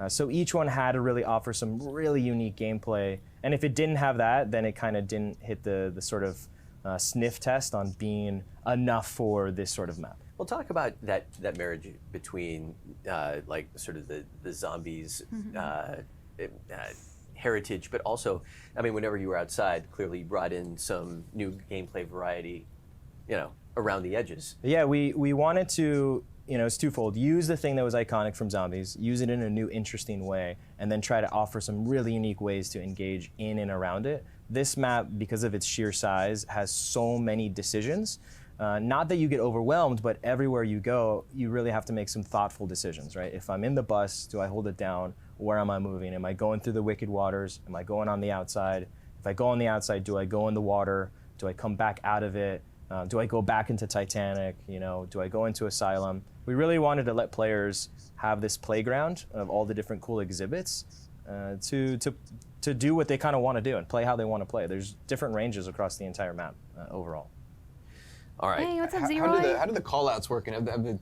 [SPEAKER 13] So each one had to really offer some really unique gameplay. And if it didn't have that, then it kind of didn't hit the sort of sniff test on being enough for this sort of map.
[SPEAKER 7] Well, talk about that marriage between like sort of the zombies heritage, but also, I mean, whenever you were outside, clearly you brought in some new gameplay variety, around the edges.
[SPEAKER 13] Yeah, we wanted to, it's twofold. Use the thing that was iconic from zombies, use it in a new, interesting way, and then try to offer some really unique ways to engage in and around it. This map, because of its sheer size, has so many decisions. Not that you get overwhelmed, but everywhere you go, you really have to make some thoughtful decisions, right? If I'm in the bus, do I hold it down? Where am I moving? Am I going through the Wicked Waters? Am I going on the outside? If I go on the outside, do I go in the water? Do I come back out of it? Do I go back into Titanic? Do I go into Asylum? We really wanted to let players have this playground of all the different cool exhibits to do what they kind of want to do and play how they want to play. There's different ranges across the entire map overall.
[SPEAKER 7] All right.
[SPEAKER 1] Hey, what's up,
[SPEAKER 12] How
[SPEAKER 1] Zero?
[SPEAKER 12] do the call-outs work?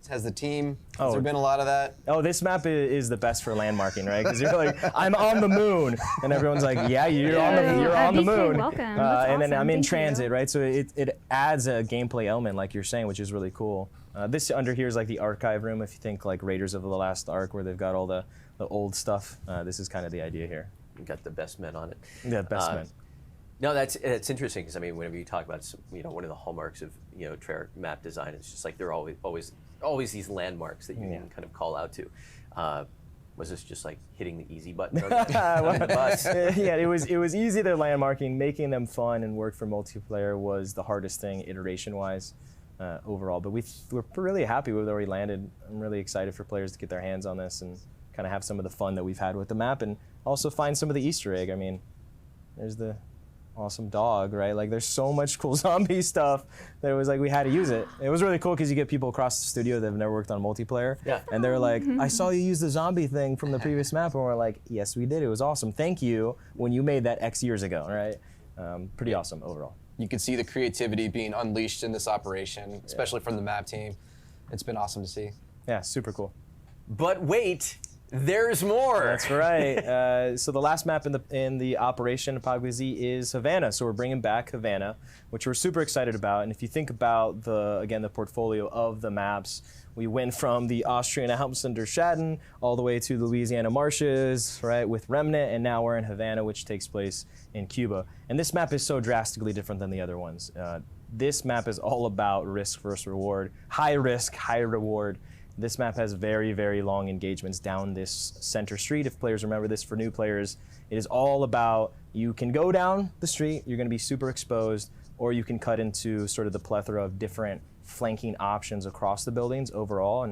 [SPEAKER 12] Has the team, has
[SPEAKER 13] Oh.
[SPEAKER 12] there been a lot of that?
[SPEAKER 13] Oh, this map is the best for landmarking, right? Because you're like, I'm on the moon, and everyone's like, yeah, you're on the
[SPEAKER 1] Be so
[SPEAKER 13] moon.
[SPEAKER 1] welcome. That's
[SPEAKER 13] And then
[SPEAKER 1] awesome.
[SPEAKER 13] I'm in
[SPEAKER 1] Thank you.
[SPEAKER 13] transit, right? So it adds a gameplay element, like you're saying, which is really cool. This under here is like the archive room. If you think like Raiders of the Lost Ark, where they've got all the old stuff, this is kind of the idea here.
[SPEAKER 7] You got the best men on it.
[SPEAKER 13] Yeah, best men.
[SPEAKER 7] No, that's interesting because I mean, whenever you talk about one of the hallmarks of Treyarch map design, it's just like there are always these landmarks that you can kind of call out to. Was this just like hitting the easy button on the bus?
[SPEAKER 13] Yeah, it was easy, their landmarking. Making them fun and work for multiplayer was the hardest thing iteration-wise overall. But we're really happy with where we landed. I'm really excited for players to get their hands on this and kind of have some of the fun that we've had with the map and also find some of the Easter egg. I mean, there's the awesome dog, right? Like there's so much cool zombie stuff that it was like we had to use it. It was really cool because you get people across the studio that have never worked on multiplayer.
[SPEAKER 7] Yeah.
[SPEAKER 13] And they're like, I saw you use the zombie thing from the previous map. And we're like, yes, we did. It was awesome. Thank you when you made that X years ago, right? Pretty awesome overall.
[SPEAKER 12] You can see the creativity being unleashed in this operation, especially from the map team. It's been awesome to see.
[SPEAKER 13] Yeah, super cool.
[SPEAKER 7] But wait, there's more.
[SPEAKER 13] That's right. So the last map in the operation Apocalypse Z is Havana. So we're bringing back Havana, which we're super excited about. And if you think about the portfolio of the maps, we went from the Austrian Alps under Schatten all the way to the Louisiana marshes, right, with Remnant, and now we're in Havana, which takes place in Cuba. And this map is so drastically different than the other ones. This map is all about risk versus reward, high risk, high reward. This map has very, very long engagements down this center street. If players remember this, for new players, it is all about you can go down the street, you're going to be super exposed, or you can cut into sort of the plethora of different flanking options across the buildings overall.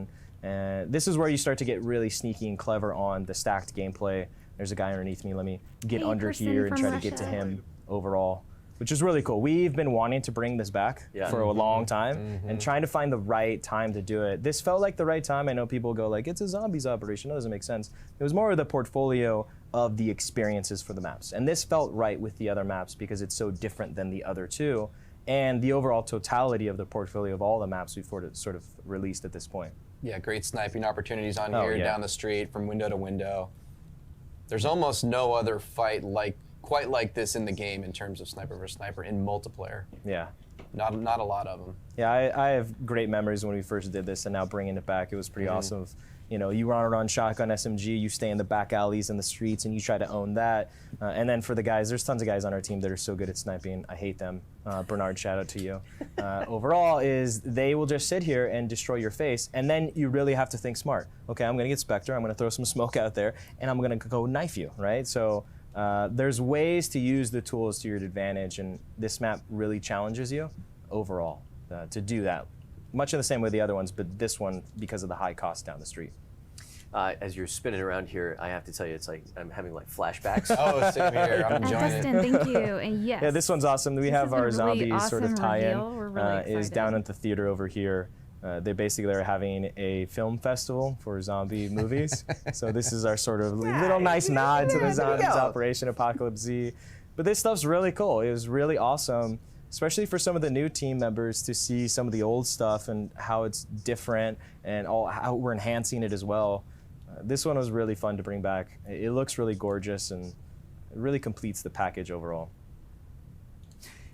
[SPEAKER 13] And this is where you start to get really sneaky and clever on the stacked gameplay. There's a guy underneath me. Let me get under here and try to get to him overall, which is really cool. We've been wanting to bring this back for a long time and trying to find the right time to do it. This felt like the right time. I know people go like, it's a zombies operation. That doesn't make sense. It was more of the portfolio of the experiences for the maps. And this felt right with the other maps because it's so different than the other two. And the overall totality of the portfolio of all the maps we've sort of released at this point.
[SPEAKER 12] Yeah, great sniping opportunities on here, down the street, from window to window. There's almost no other fight quite like this in the game in terms of sniper versus sniper in multiplayer.
[SPEAKER 13] Yeah.
[SPEAKER 12] Not a lot of them.
[SPEAKER 13] Yeah, I have great memories when we first did this, and now bringing it back, it was pretty awesome. You know, you run around shotgun SMG, you stay in the back alleys and the streets, and you try to own that. And then for the guys, there's tons of guys on our team that are so good at sniping. I hate them. Bernard, shout out to you. Overall, is they will just sit here and destroy your face, and then you really have to think smart. Okay, I'm gonna get Spectre, I'm gonna throw some smoke out there, and I'm gonna go knife you, right? So there's ways to use the tools to your advantage, and this map really challenges you overall to do that. Much in the same way the other ones, but this one because of the high cost down the street.
[SPEAKER 7] As you're spinning around here, I have to tell you, it's like I'm having like flashbacks.
[SPEAKER 12] Oh, same here. I'm enjoying it.
[SPEAKER 1] Dustin, thank you. And yes.
[SPEAKER 13] Yeah, this one's awesome. We have our
[SPEAKER 1] really
[SPEAKER 13] zombies
[SPEAKER 1] awesome
[SPEAKER 13] sort of tie-in.
[SPEAKER 1] We're really
[SPEAKER 13] is down at the theater over here. They basically are having a film festival for zombie movies. So this is our sort of little nice nod to the zombies Operation Apocalypse Z. But this stuff's really cool. It was really awesome, especially for some of the new team members to see some of the old stuff and how it's different and how we're enhancing it as well. This one was really fun to bring back. It looks really gorgeous and it really completes the package overall.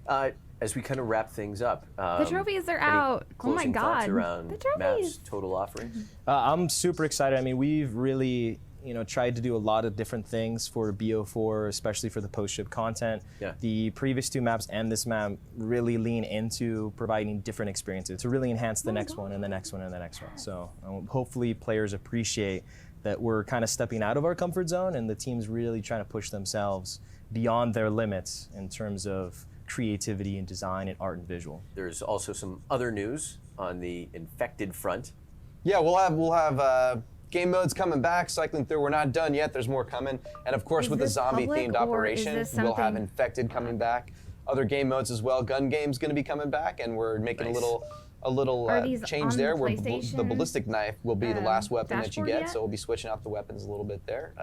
[SPEAKER 7] As we kind of wrap things up,
[SPEAKER 1] the trophies are out. Oh my
[SPEAKER 7] closing thoughts
[SPEAKER 1] God!
[SPEAKER 7] around
[SPEAKER 1] The trophies.
[SPEAKER 7] maps, total offering.
[SPEAKER 13] I'm super excited. I mean, we've really, tried to do a lot of different things for BO4, especially for the post-ship content.
[SPEAKER 7] Yeah.
[SPEAKER 13] The previous two maps and this map really lean into providing different experiences to really enhance the next one and the next one and the next one. So hopefully players appreciate that we're kind of stepping out of our comfort zone and the team's really trying to push themselves beyond their limits in terms of creativity and design and art and visual.
[SPEAKER 7] There's also some other news on the infected front.
[SPEAKER 12] Yeah, we'll have game modes coming back, cycling through. We're not done yet. There's more coming. And of course, with the zombie-themed operation, we'll have infected coming back. Other game modes as well. Gun game's going to be coming back, and we're making a little change there. Where the ballistic knife will be the last weapon that you get, so we'll be switching out the weapons a little bit there.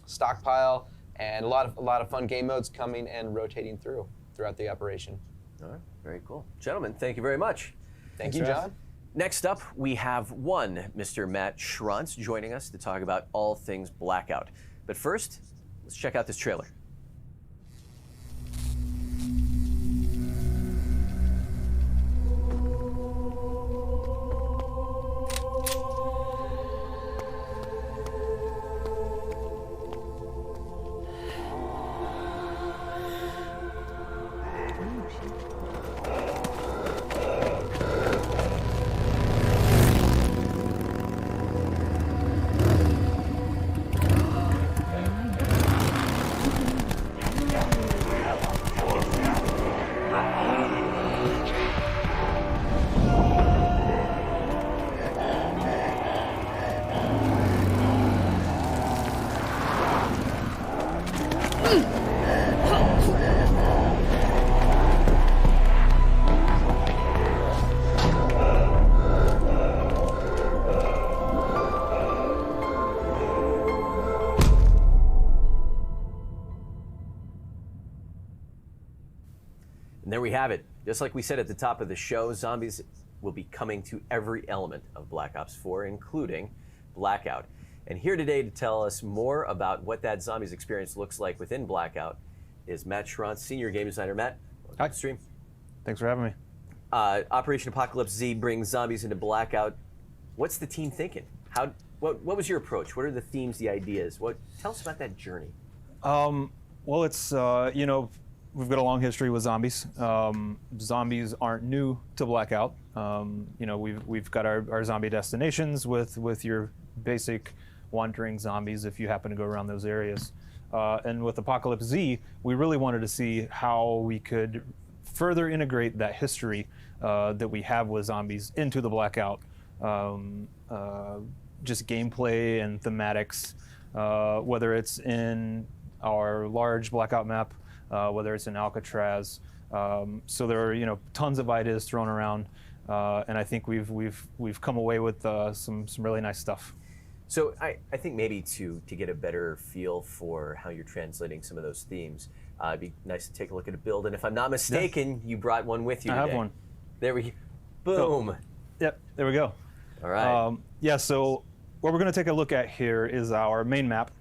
[SPEAKER 12] Stockpile and a lot of fun game modes coming and rotating throughout the operation.
[SPEAKER 7] All right, very cool, gentlemen. Thank you very much.
[SPEAKER 12] Thank you, John.
[SPEAKER 7] Next up, we have Mr. Matt Schrantz joining us to talk about all things Blackout. But first, let's check out this trailer. we have it. Just like we said at the top of the show, zombies will be coming to every element of Black Ops 4, including Blackout. And here today to tell us more about what that zombies experience looks like within Blackout is Matt Schrantz, Senior Game Designer. Matt, welcome to the stream.
[SPEAKER 14] Thanks for having me.
[SPEAKER 7] Operation Apocalypse Z brings zombies into Blackout. What's the team thinking? What was your approach? What are the themes, the ideas? Tell us about that journey.
[SPEAKER 14] Well, it's, we've got a long history with zombies. Zombies aren't new to Blackout. We've got our zombie destinations with your basic wandering zombies if you happen to go around those areas. And with Apocalypse Z, we really wanted to see how we could further integrate that history that we have with zombies into the Blackout. Just gameplay and thematics, whether it's in our large Blackout map, whether it's in Alcatraz. So there are tons of ideas thrown around, and I think we've come away with some really nice stuff.
[SPEAKER 7] So I think maybe to get a better feel for how you're translating some of those themes, it'd be nice to take a look at a build. And if I'm not mistaken, you brought one with you today.
[SPEAKER 14] I have one.
[SPEAKER 7] There we go. Boom.
[SPEAKER 14] Yep, there we go.
[SPEAKER 7] All right.
[SPEAKER 14] So what we're going to take a look at here is our main map.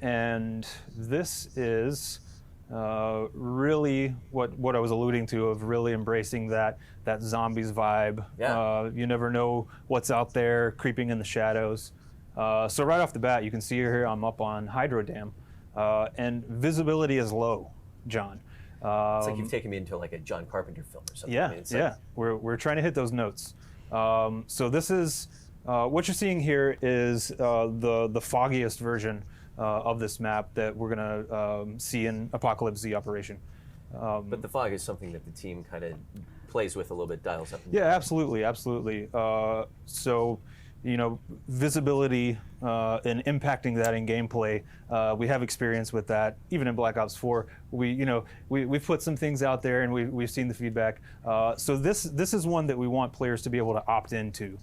[SPEAKER 14] And this is really what I was alluding to, of really embracing that zombies vibe.
[SPEAKER 7] Yeah.
[SPEAKER 14] You never know what's out there creeping in the shadows. So right off the bat, you can see here I'm up on Hydro Dam, and visibility is low, John.
[SPEAKER 7] It's like you've taken me into like a John Carpenter film or something.
[SPEAKER 14] Yeah,
[SPEAKER 7] I mean, it's
[SPEAKER 14] yeah. We're trying to hit those notes. So this is what you're seeing here is the foggiest version of this map that we're gonna see in Apocalypse Z Operation.
[SPEAKER 7] But the fog is something that the team kind of plays with a little bit, dials up.
[SPEAKER 14] Yeah, absolutely. So, visibility and impacting that in gameplay, we have experience with that. Even in Black Ops 4, we've put some things out there and we've seen the feedback. So this is one that we want players to be able to opt into.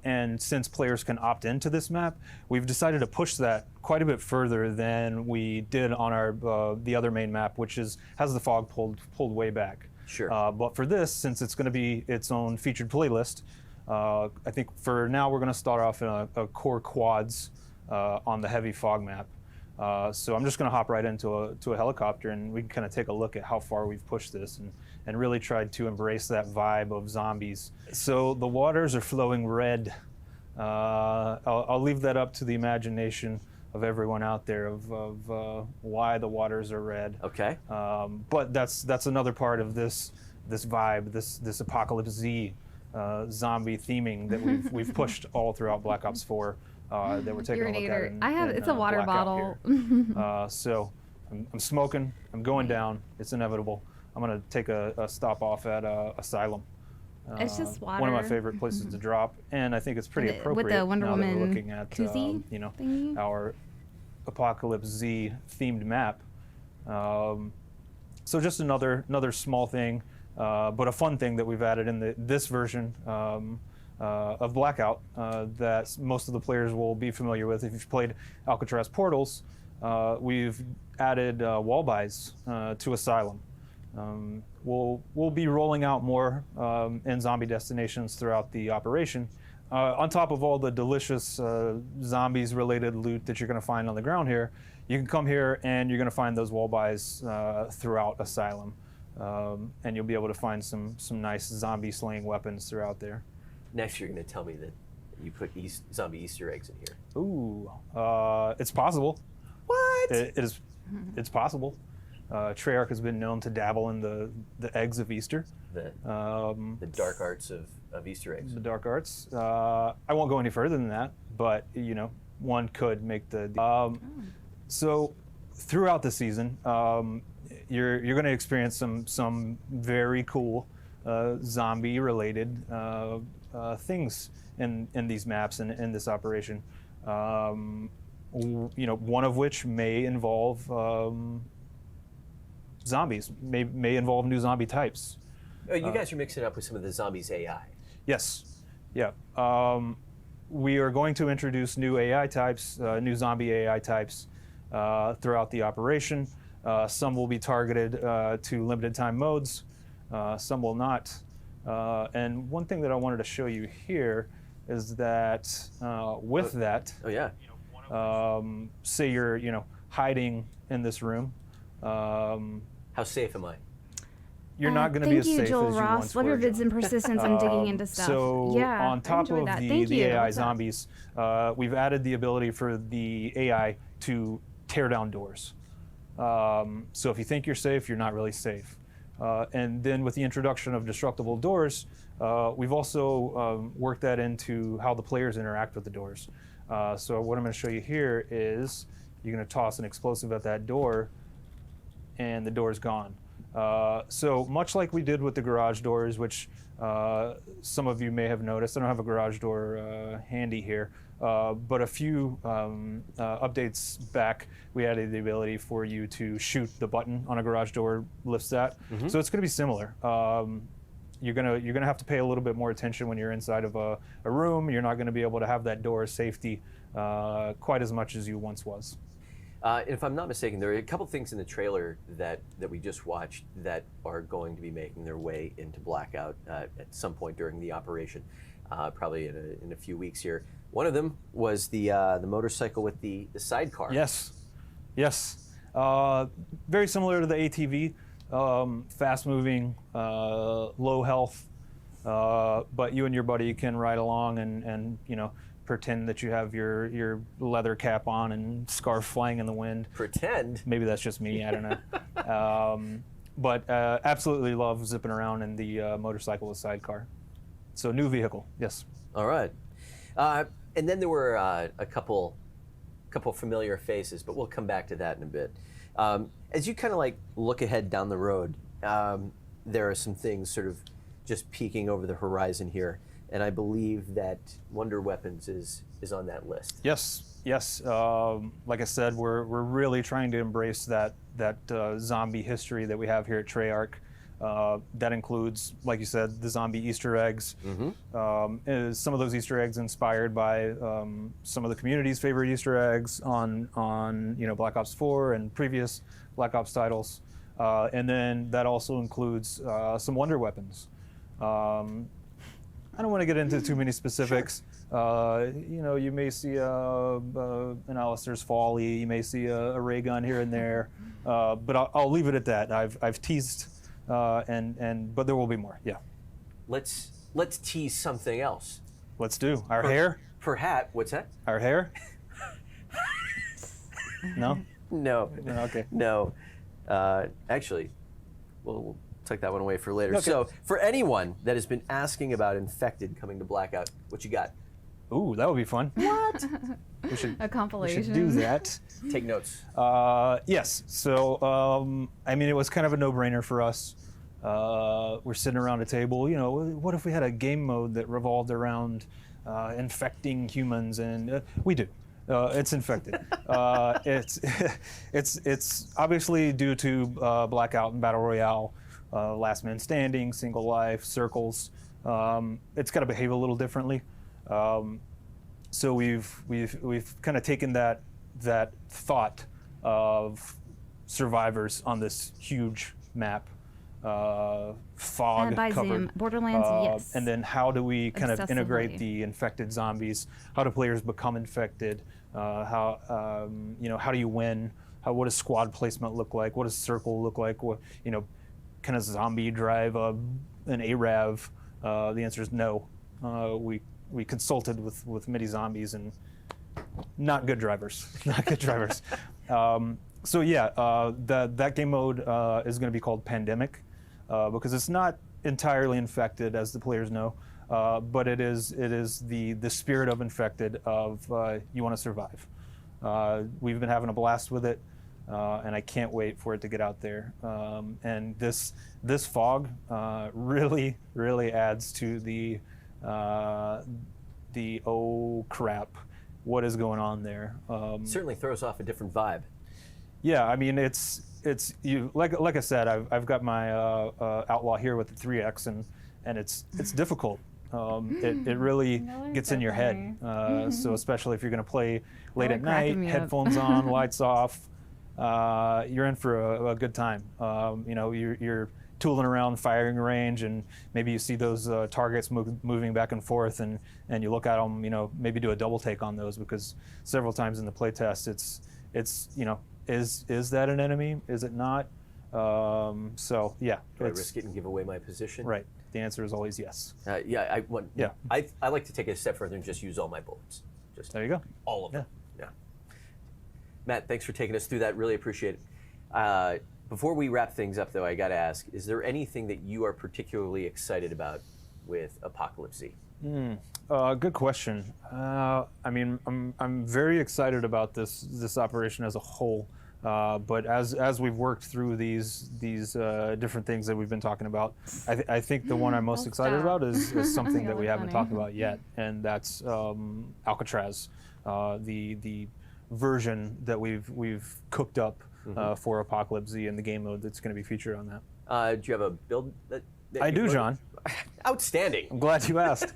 [SPEAKER 14] And since players can opt into this map, we've decided to push that quite a bit further than we did on our the other main map, which has the fog pulled way back.
[SPEAKER 7] Sure.
[SPEAKER 14] But for this, since it's going to be its own featured playlist, I think for now we're going to start off in a core quads on the heavy fog map. So I'm just going to hop right into a helicopter, and we can kind of take a look at how far we've pushed this and really tried to embrace that vibe of zombies. So the waters are flowing red. I'll leave that up to the imagination of everyone out there of why the waters are red.
[SPEAKER 7] Okay.
[SPEAKER 14] But that's another part of this vibe, this Apocalypse Z zombie theming that we've pushed all throughout Black Ops 4. That we're taking a look at.
[SPEAKER 1] It's a water
[SPEAKER 14] Blackout
[SPEAKER 1] bottle.
[SPEAKER 14] So I'm smoking. I'm going down. It's inevitable. I'm gonna take a stop off at Asylum.
[SPEAKER 1] It's just water.
[SPEAKER 14] One of my favorite places to drop, and I think it's pretty appropriate
[SPEAKER 1] with the Wonder
[SPEAKER 14] now that we're
[SPEAKER 1] Woman
[SPEAKER 14] looking at
[SPEAKER 1] koozie thingy?
[SPEAKER 14] Our Apocalypse Z themed map. So just another small thing, but a fun thing that we've added in this version of Blackout that most of the players will be familiar with. If you've played Alcatraz Portals, we've added wall buys to Asylum. We'll be rolling out more in zombie destinations throughout the operation. On top of all the delicious zombies-related loot that you're going to find on the ground here, you can come here and you're going to find those wall buys throughout Asylum. And you'll be able to find some nice zombie-slaying weapons throughout there.
[SPEAKER 7] Next, you're going to tell me that you put zombie Easter eggs in here.
[SPEAKER 14] Ooh, it's possible.
[SPEAKER 7] What?
[SPEAKER 14] It's possible. Treyarch has been known to dabble in the eggs of Easter.
[SPEAKER 7] The dark arts of Easter eggs.
[SPEAKER 14] The dark arts. I won't go any further than that, but one could make the. So throughout the season, you're going to experience some very cool zombie-related things in these maps and in this operation. One of which may involve zombies, may involve new zombie types.
[SPEAKER 7] You guys are mixing up with some of the zombies AI.
[SPEAKER 14] Yes, yeah. We are going to introduce new AI types, new zombie AI types throughout the operation. Some will be targeted to limited time modes, some will not. And one thing that I wanted to show you here is that with that, say you're hiding in this room.
[SPEAKER 7] How safe am I?
[SPEAKER 14] You're not going to be as safe
[SPEAKER 1] Thank you, Joel
[SPEAKER 14] as you
[SPEAKER 1] Ross.
[SPEAKER 14] once
[SPEAKER 1] Love
[SPEAKER 14] were.
[SPEAKER 1] your vids and persistence on digging into stuff.
[SPEAKER 14] So
[SPEAKER 1] yeah,
[SPEAKER 14] on top of the AI
[SPEAKER 1] What's up?
[SPEAKER 14] zombies, we've added the ability for the AI to tear down doors. So if you think you're safe, you're not really safe. And then with the introduction of destructible doors, we've also worked that into how the players interact with the doors. So what I'm going to show you here is you're going to toss an explosive at that door, and the door's gone. So much like we did with the garage doors, which some of you may have noticed. I don't have a garage door handy here, but a few updates back, we added the ability for you to shoot the button on a garage door, lifts that. So it's going to be similar. You're gonna have to pay a little bit more attention when you're inside of a room. You're not going to be able to have that door safety quite as much as you once was.
[SPEAKER 7] If I'm not mistaken, there are a couple things in the trailer that we just watched that are going to be making their way into Blackout at some point during the operation, probably in a few weeks here. One of them was the motorcycle with the sidecar.
[SPEAKER 14] Yes, yes. Very similar to the ATV, fast-moving, low health, but you and your buddy can ride along and pretend that you have your leather cap on and scarf flying in the wind.
[SPEAKER 7] Pretend?
[SPEAKER 14] Maybe that's just me, I don't know. But absolutely love zipping around in the motorcycle with sidecar. So new vehicle, yes.
[SPEAKER 7] All right. And then there were a couple familiar faces, but we'll come back to that in a bit. As you kind of like look ahead down the road, there are some things sort of just peeking over the horizon here. And I believe that Wonder Weapons is on that list.
[SPEAKER 14] Yes, yes. Like I said, we're really trying to embrace that zombie history that we have here at Treyarch. That includes, like you said, the zombie Easter eggs. Some of those Easter eggs inspired by some of the community's favorite Easter eggs on Black Ops 4 and previous Black Ops titles. And then that also includes some Wonder Weapons. I don't want to get into too many specifics. Sure. You may see an Alistair's Folly, you may see a ray gun here and there, but I'll leave it at that. I've teased, but there will be more. Yeah.
[SPEAKER 7] Let's tease something else.
[SPEAKER 14] Let's do our hair.
[SPEAKER 7] Perhaps. What's that?
[SPEAKER 14] Our hair. No.
[SPEAKER 7] No.
[SPEAKER 14] Okay.
[SPEAKER 7] No. Actually, we'll take that one away for later.
[SPEAKER 14] Okay.
[SPEAKER 7] So, for anyone that has been asking about Infected coming to Blackout, what you got?
[SPEAKER 14] Ooh, that would be fun.
[SPEAKER 1] What? A
[SPEAKER 14] We
[SPEAKER 1] compilation.
[SPEAKER 14] should do that.
[SPEAKER 7] Take notes.
[SPEAKER 14] Yes. So, it was kind of a no-brainer for us. We're sitting around a table. What if we had a game mode that revolved around infecting humans? And we do. It's Infected. It's obviously due to Blackout and Battle Royale. Last man standing, single life, circles. It's got to behave a little differently. So we've kind of taken that thought of survivors on this huge map, fog
[SPEAKER 1] by
[SPEAKER 14] covered.
[SPEAKER 1] Zoom. Borderlands, yes.
[SPEAKER 14] And then how do we kind of integrate
[SPEAKER 1] Accessibly.
[SPEAKER 14] the infected zombies? How do players become infected? How do you win? What does squad placement look like? What does circle look like? Can a zombie drive an ARAV? The answer is no. We consulted with many zombies and not good drivers. Not good drivers. So yeah, that game mode is going to be called Pandemic because it's not entirely infected, as the players know, but it is the spirit of Infected of you want to survive. We've been having a blast with it. And I can't wait for it to get out there. And this fog really adds to the oh crap, what is going on there?
[SPEAKER 7] Certainly throws off a different vibe.
[SPEAKER 14] Yeah, it's you like I said, I've got my Outlaw here with the 3X and it's difficult. It really gets in your head. So especially if you're going to play late at night, headphones on, lights off. you're in for a good time. You know, you're tooling around firing range, and maybe you see those targets moving back and forth, and you look at them, you know, maybe do a double take on those, because several times in the playtest, it's you know, is that an enemy? Is it not? So yeah.
[SPEAKER 7] Do I risk it and give away my position?
[SPEAKER 14] Right. The answer is always yes.
[SPEAKER 7] Yeah,
[SPEAKER 14] Yeah.
[SPEAKER 7] I like to take it a step further and just use all my bullets. Just
[SPEAKER 14] there you go.
[SPEAKER 7] All of them. Yeah. Matt, thanks for taking us through that. Really appreciate it. Before we wrap things up, though, I got to ask: is there anything that you are particularly excited about with Apocalypse Z?
[SPEAKER 14] Good question. I mean, I'm very excited about this operation as a whole. But as we've worked through these different things that we've been talking about, I think the one I'm most excited about is something that we haven't talked about yet, and that's Alcatraz, the version that we've cooked up for Apocalypse Z and the game mode that's going to be featured on that.
[SPEAKER 7] Do you have a build? That
[SPEAKER 14] I do, John.
[SPEAKER 7] Outstanding.
[SPEAKER 14] I'm glad you asked.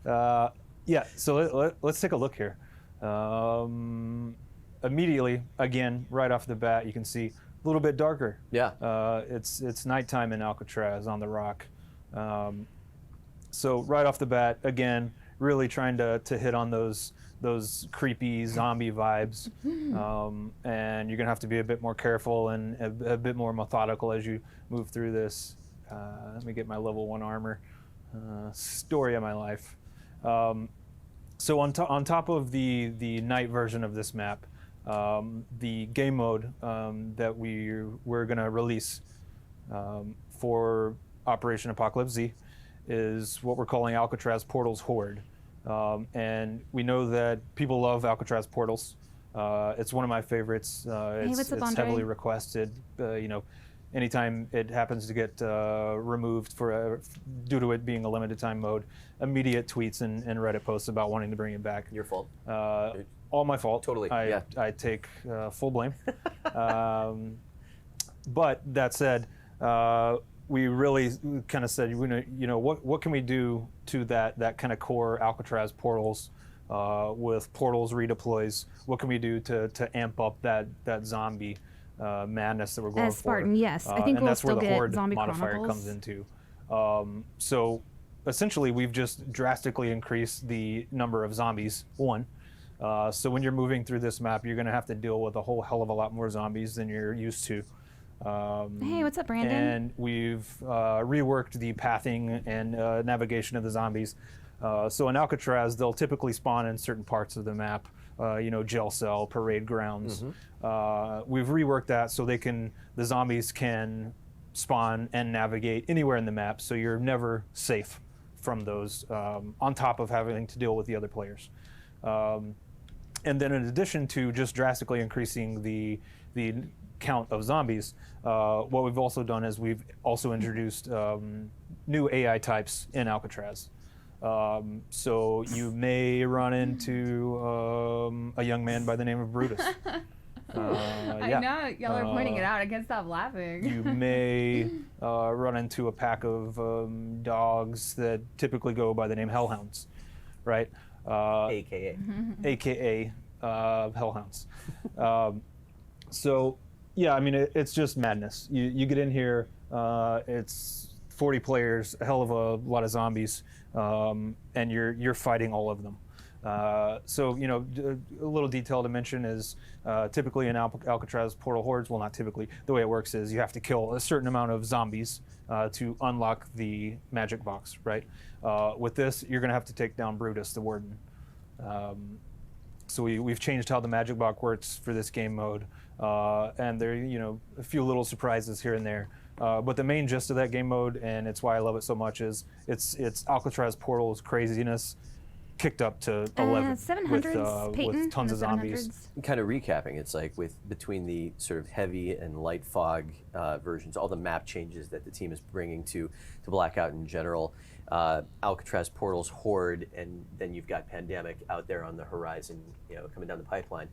[SPEAKER 14] Yeah, so let's take a look here. Immediately, again, right off the bat, you can see a little bit darker.
[SPEAKER 7] Yeah.
[SPEAKER 14] It's nighttime in Alcatraz on the rock. So right off the bat, again, really trying to hit on those creepy zombie vibes. And you're gonna have to be a bit more careful and a bit more methodical as you move through this. Let me get my level 1 armor. Story of my life. So on top of the night version of this map, the game mode that we're going to release for Operation Apocalypse Z is what we're calling Alcatraz Portals Horde. And we know that people love Alcatraz Portals. It's one of my favorites. It's heavily requested. You know, anytime it happens to get removed due to it being a limited time mode, immediate tweets and Reddit posts about wanting to bring it back.
[SPEAKER 7] Your fault.
[SPEAKER 14] All my fault.
[SPEAKER 7] Totally.
[SPEAKER 14] I take full blame. But that said, we really kind of said, you know, what can we do to that kind of core Alcatraz Portals with Portals redeploys? What can we do to amp up that zombie madness that we're going
[SPEAKER 1] As Spartan,
[SPEAKER 14] for?
[SPEAKER 1] yes. I think
[SPEAKER 14] and
[SPEAKER 1] we'll
[SPEAKER 14] that's where
[SPEAKER 1] still
[SPEAKER 14] the
[SPEAKER 1] get
[SPEAKER 14] Horde
[SPEAKER 1] Zombie
[SPEAKER 14] modifier
[SPEAKER 1] Chronicles.
[SPEAKER 14] comes into. So essentially, we've just drastically increased the number of zombies. So when you're moving through this map, you're going to have to deal with a whole hell of a lot more zombies than you're used to.
[SPEAKER 1] Hey, what's up, Brandon?
[SPEAKER 14] And we've reworked the pathing and navigation of the zombies. So in Alcatraz, they'll typically spawn in certain parts of the map, you know, jail cell, parade grounds. We've reworked that so the zombies can spawn and navigate anywhere in the map, so you're never safe from those, on top of having to deal with the other players. And then in addition to just drastically increasing the count of zombies, what we've also done is we've also introduced new AI types in Alcatraz. So you may run into a young man by the name of Brutus.
[SPEAKER 1] I know, y'all are pointing it out. I can't stop laughing.
[SPEAKER 14] You may run into a pack of dogs that typically go by the name Hellhounds, right? AKA Hellhounds. So, yeah, I mean, it's just madness. You get in here, it's 40 players, a hell of a lot of zombies, and you're fighting all of them. So, you know, a little detail to mention is typically in Alcatraz Portal Hordes, well, not typically, the way it works is you have to kill a certain amount of zombies to unlock the magic box, right? With this, you're going to have to take down Brutus, the Warden. So we've changed how the magic box works for this game mode, and there, you know, a few little surprises here and there. But the main gist of that game mode, and it's why I love it so much, is it's Alcatraz Portal's craziness kicked up to 11 with tons of zombies.
[SPEAKER 7] Kind of recapping, it's like between the sort of heavy and light fog versions, all the map changes that the team is bringing to Blackout in general, Alcatraz Portals Horde, and then you've got Pandemic out there on the horizon, you know, coming down the pipeline.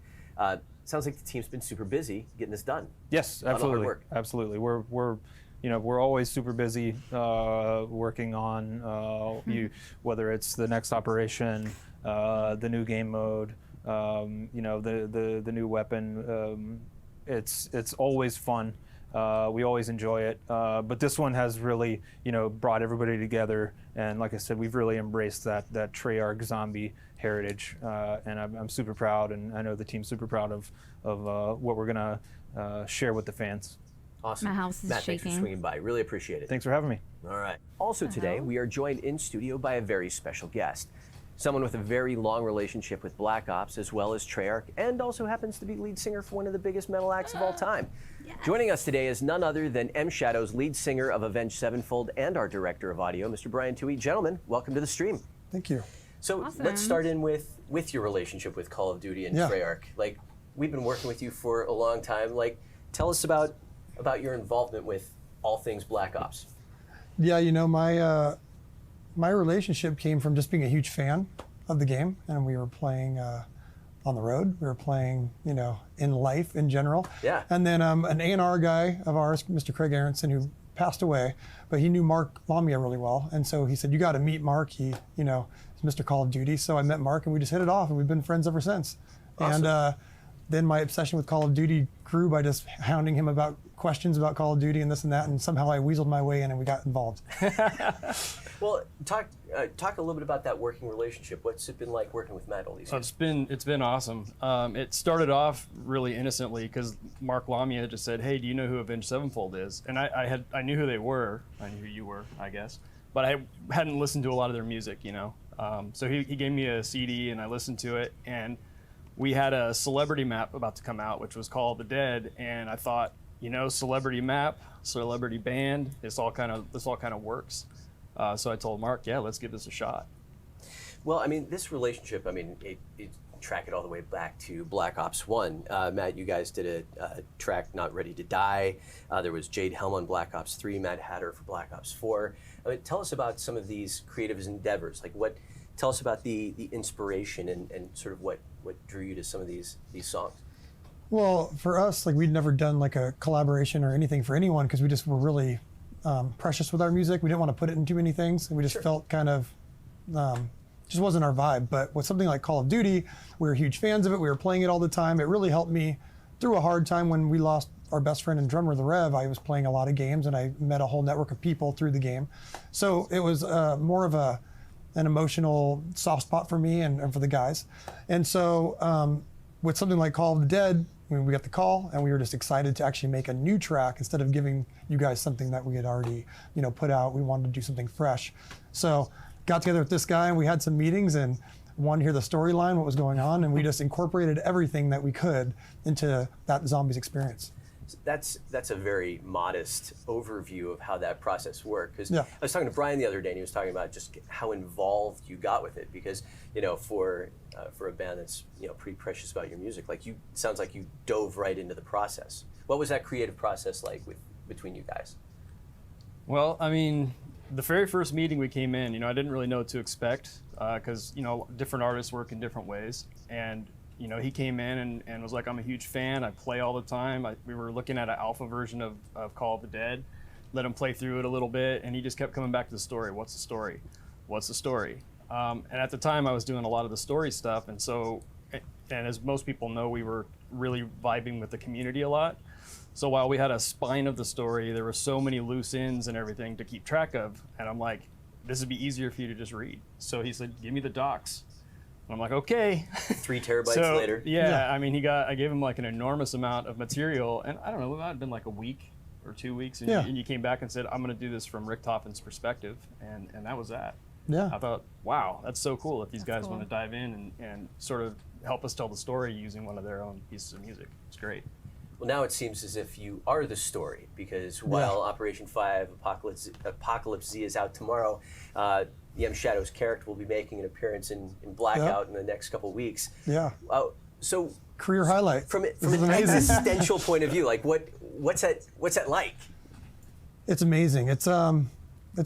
[SPEAKER 7] Sounds like the team's been super busy getting this done.
[SPEAKER 14] Yes, absolutely. Absolutely. We're always super busy working on whether it's the next operation, the new game mode, you know, the new weapon, it's always fun. We always enjoy it, but this one has really, brought everybody together. And like I said, we've really embraced that Treyarch zombie heritage, and I'm super proud, and I know the team's super proud of what we're gonna share with the fans.
[SPEAKER 7] Awesome.
[SPEAKER 1] My house is
[SPEAKER 7] Matt, thanks
[SPEAKER 1] shaking.
[SPEAKER 7] for swinging by. Really appreciate it.
[SPEAKER 14] Thanks for having me.
[SPEAKER 7] All right. Also today, we are joined in studio by a very special guest. Someone with a very long relationship with Black Ops, as well as Treyarch, and also happens to be lead singer for one of the biggest metal acts of all time. Yes. Joining us today is none other than M Shadow's lead singer of Avenged Sevenfold and our director of audio, Mr. Brian Toohey. Gentlemen, welcome to the stream.
[SPEAKER 15] Thank you.
[SPEAKER 7] So
[SPEAKER 1] Awesome.
[SPEAKER 7] let's start in with your relationship with Call of Duty and Treyarch. Like, we've been working with you for a long time. Like, tell us about your involvement with all things Black Ops.
[SPEAKER 15] Yeah, my relationship came from just being a huge fan of the game, and we were playing on the road. We were playing, in life in general.
[SPEAKER 7] Yeah.
[SPEAKER 15] And then an A&R guy of ours, Mr. Craig Aronson, who passed away, but he knew Mark Lamia really well, and so he said, "You got to meet Mark. He, is Mr. Call of Duty." So I met Mark, and we just hit it off, and we've been friends ever since.
[SPEAKER 7] Awesome.
[SPEAKER 15] And then my obsession with Call of Duty grew by just hounding him about questions about Call of Duty and this and that, and somehow I weaseled my way in and we got involved.
[SPEAKER 7] Well, talk a little bit about that working relationship. What's it been like working with Matt all these years?
[SPEAKER 16] It's been awesome. It started off really innocently because Mark Lamia just said, "Hey, do you know who Avenged Sevenfold is?" And I knew who they were. I knew who you were, I guess, but I hadn't listened to a lot of their music, So he gave me a CD and I listened to it, and we had a celebrity map about to come out, which was Call of the Dead, and I thought, celebrity map, celebrity band, this all kind of works. So I told Mark, yeah, let's give this a shot.
[SPEAKER 7] Well, I mean, this relationship, it track it all the way back to Black Ops 1. Matt, you guys did a track, Not Ready to Die. There was Jade Helm on Black Ops 3, Matt Hatter for Black Ops 4. Tell us about some of these creative endeavors. Tell us about the inspiration and sort of what drew you to some of these songs.
[SPEAKER 15] Well, for us, we'd never done a collaboration or anything for anyone because we just were really precious with our music. We didn't want to put it in too many things, and we just felt kind of just wasn't our vibe. But with something like Call of Duty, we were huge fans of it. We were playing it all the time. It really helped me through a hard time when we lost our best friend and drummer, the Rev. I was playing a lot of games, and I met a whole network of people through the game. So it was more of an emotional soft spot for me and for the guys. And so with something like Call of the Dead, we got the call and we were just excited to actually make a new track instead of giving you guys something that we had already put out. We wanted to do something fresh. So got together with this guy and we had some meetings and wanted to hear the storyline, what was going on, and we just incorporated everything that we could into that Zombies experience.
[SPEAKER 7] That's a very modest overview of how that process worked. Because
[SPEAKER 15] Yeah.
[SPEAKER 7] I was talking to Brian the other day, and he was talking about just how involved you got with it. Because for a band that's pretty precious about your music, sounds like you dove right into the process. What was that creative process like between you guys?
[SPEAKER 16] Well, the very first meeting we came in, I didn't really know what to expect because different artists work in different ways, and he came in and was like, "I'm a huge fan. I play all the time." We were looking at an alpha version of Call of the Dead, let him play through it a little bit, and he just kept coming back to the story. What's the story? What's the story? And at the time, I was doing a lot of the story stuff, and as most people know, we were really vibing with the community a lot. So while we had a spine of the story, there were so many loose ends and everything to keep track of, and I'm like, this would be easier for you to just read. So he said, "Give me the docs." I'm like, okay.
[SPEAKER 7] 3 terabytes later.
[SPEAKER 16] Yeah, I gave him an enormous amount of material, and I don't know, it might have been a week or 2 weeks, and you came back and said, "I'm going to do this from Richtofen's perspective," and that was that.
[SPEAKER 15] Yeah.
[SPEAKER 16] I thought, wow, that's so cool if these guys want to dive in and sort of help us tell the story using one of their own pieces of music. It's great.
[SPEAKER 7] Well, now it seems as if you are the story, because while Operation 5 Apocalypse Z is out tomorrow, the M Shadow's character will be making an appearance in Blackout in the next couple weeks.
[SPEAKER 15] Yeah.
[SPEAKER 7] So
[SPEAKER 15] career highlight.
[SPEAKER 7] From an existential point of view, what's that like?
[SPEAKER 15] It's amazing. It's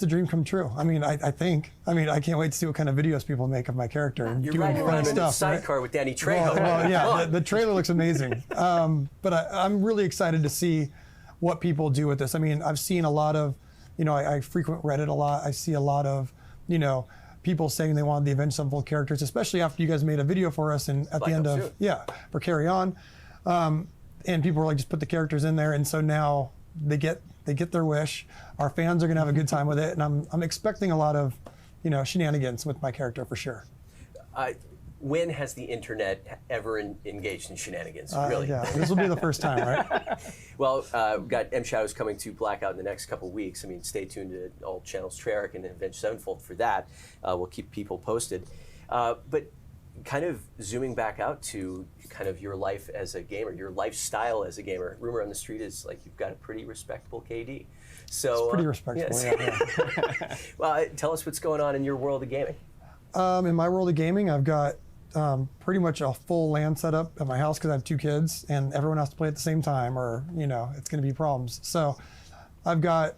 [SPEAKER 15] a dream come true. I think. I can't wait to see what kind of videos people make of my character and
[SPEAKER 7] You're
[SPEAKER 15] doing
[SPEAKER 7] riding
[SPEAKER 15] fun
[SPEAKER 7] around in a
[SPEAKER 15] stuff.
[SPEAKER 7] sidecar with Danny Trejo.
[SPEAKER 15] Well, yeah, the trailer looks amazing. But I'm really excited to see what people do with this. I've seen a lot of, I frequent Reddit a lot. I see a lot of, people saying they wanted the Avenged Sevenfold characters, especially after you guys made a video for us and at the end of, for Carry On. and people were like, just put the characters in there, and so now they get their wish. Our fans are gonna have a good time with it, and I'm expecting a lot of, shenanigans with my character for sure.
[SPEAKER 7] When has the internet ever engaged in shenanigans? Really?
[SPEAKER 15] Yeah, this will be the first time, right?
[SPEAKER 7] Well, we've got M Shadows coming to Blackout in the next couple weeks. I mean, stay tuned to all channels, Treyarch and Avenged Sevenfold for that. We'll keep people posted. But kind of zooming back out to kind of your life as a gamer, your lifestyle as a gamer. Rumor on the street is like you've got a pretty respectable KD. So
[SPEAKER 15] it's pretty respectable,
[SPEAKER 7] yes.
[SPEAKER 15] yeah.
[SPEAKER 7] Well, tell us what's going on in your world of gaming.
[SPEAKER 15] In my world of gaming, I've got pretty much a full LAN setup at my house because I have 2 kids and everyone has to play at the same time, or it's going to be problems. So I've got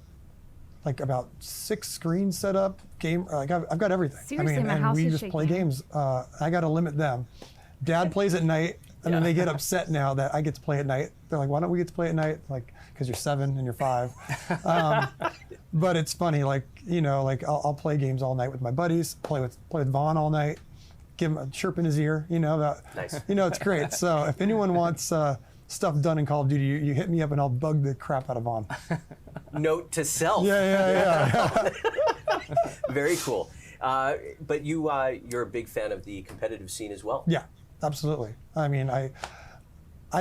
[SPEAKER 15] like about 6 screens set up. I've got everything.
[SPEAKER 1] Seriously, my
[SPEAKER 15] and
[SPEAKER 1] house
[SPEAKER 15] we
[SPEAKER 1] is
[SPEAKER 15] just
[SPEAKER 1] shaking.
[SPEAKER 15] play games. I got to limit them. Dad plays at night, and then they get upset now that I get to play at night. They're like, "Why don't we get to play at night?" Like, because you're 7 and you're 5. But it's funny, I'll play games all night with my buddies. Play with Vaughn all night. Give him a chirp in his ear.
[SPEAKER 7] Nice.
[SPEAKER 15] It's great. So if anyone wants stuff done in Call of Duty, you hit me up and I'll bug the crap out of Vaughn.
[SPEAKER 7] Note to self.
[SPEAKER 15] Yeah.
[SPEAKER 7] Very cool. But you're a big fan of the competitive scene as well.
[SPEAKER 15] Yeah, absolutely. I mean, I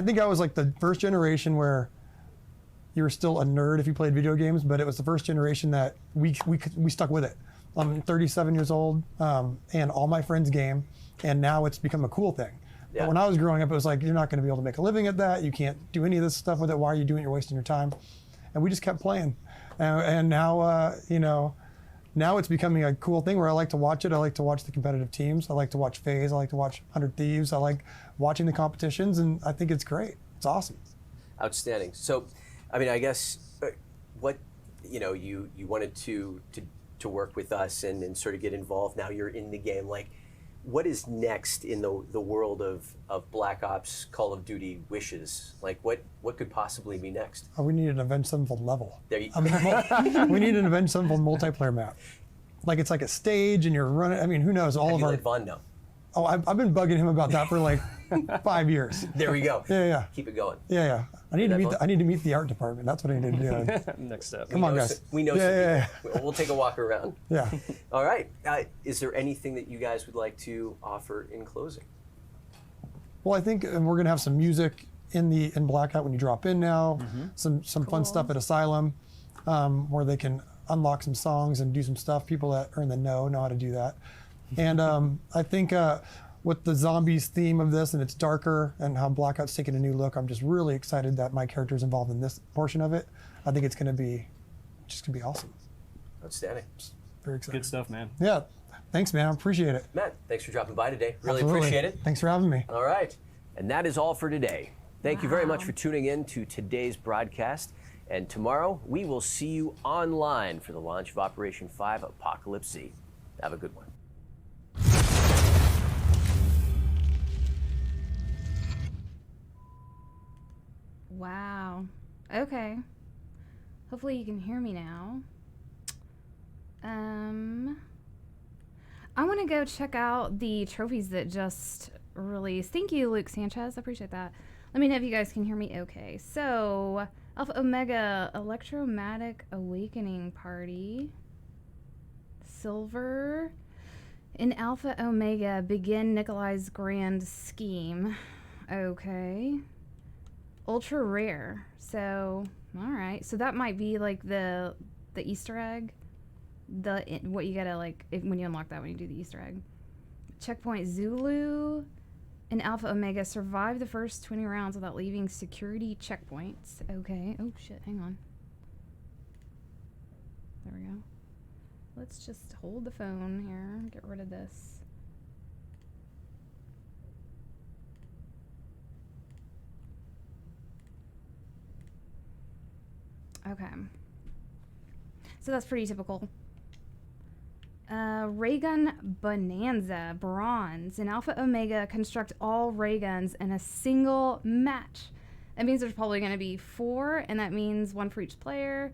[SPEAKER 15] think I was like the first generation where you were still a nerd if you played video games, but it was the first generation that we stuck with it. I'm 37 years old, and all my friends game, and now it's become a cool thing.
[SPEAKER 7] Yeah.
[SPEAKER 15] But when I was growing up, it was like, you're not going to be able to make a living at that. You can't do any of this stuff with it. Why are you doing it? You're wasting your time. And we just kept playing. And now, now it's becoming a cool thing where I like to watch it. I like to watch the competitive teams. I like to watch FaZe. I like to watch 100 Thieves. I like watching the competitions, and I think it's great. It's awesome.
[SPEAKER 7] Outstanding. So, I mean, I guess what you wanted to work with us and sort of get involved. Now you're in the game. Like, what is next in the world of Black Ops, Call of Duty wishes? Like, what could possibly be next?
[SPEAKER 15] We need an Avenged Sevenfold level.
[SPEAKER 7] There you
[SPEAKER 15] we need an Avenged Sevenfold multiplayer map. Like, it's like a stage and you're running. I mean, who knows? All
[SPEAKER 7] Have
[SPEAKER 15] of
[SPEAKER 7] you
[SPEAKER 15] our.
[SPEAKER 7] let Vaughn know?
[SPEAKER 15] Oh, I've been bugging him about that for like 5 years.
[SPEAKER 7] There we go.
[SPEAKER 15] Yeah.
[SPEAKER 7] Keep it going.
[SPEAKER 15] Yeah. I need to meet the art department. That's what I need to do.
[SPEAKER 16] Next step.
[SPEAKER 15] Come on, guys.
[SPEAKER 7] We know.
[SPEAKER 15] Yeah.
[SPEAKER 7] We'll take a walk around.
[SPEAKER 15] Yeah.
[SPEAKER 7] All right. Is there anything that you guys would like to offer in closing?
[SPEAKER 15] Well, I think we're going to have some music in Blackout when you drop in now. Some fun stuff at Asylum, where they can unlock some songs and do some stuff. People that are in the know how to do that. And I think with the zombies theme of this, and it's darker, and how Blackout's taking a new look, I'm just really excited that my character is involved in this portion of it. I think it's going to be awesome.
[SPEAKER 7] Outstanding.
[SPEAKER 15] Very excited.
[SPEAKER 16] Good stuff, man.
[SPEAKER 15] Yeah. Thanks, man. I appreciate it.
[SPEAKER 7] Matt, thanks for dropping by today. Really
[SPEAKER 15] Absolutely.
[SPEAKER 7] appreciate it.
[SPEAKER 15] Thanks for having me.
[SPEAKER 7] All right. And that is all for today. Thank you very much for tuning in to today's broadcast. And tomorrow, we will see you online for the launch of Operation 5 Apocalypse Z. Have a good one.
[SPEAKER 1] Wow. Okay. Hopefully you can hear me now. I want to go check out the trophies that just released. Thank you, Luke Sanchez. I appreciate that. Let me know if you guys can hear me okay. So, Alpha Omega Electromatic Awakening Party. Silver. In Alpha Omega, begin Nikolai's grand scheme. Okay. Ultra rare. So, all right. So that might be like the Easter egg. What you gotta like when you unlock that, when you do the Easter egg. Checkpoint Zulu. In Alpha Omega, survive the first 20 rounds without leaving security checkpoints. Okay. Oh shit. Hang on. There we go. Let's just hold the phone here. Get rid of this. Okay. So that's pretty typical. Raygun Bonanza, bronze. In Alpha Omega, construct all ray guns in a single match. That means there's probably going to be 4, and that means 1 for each player.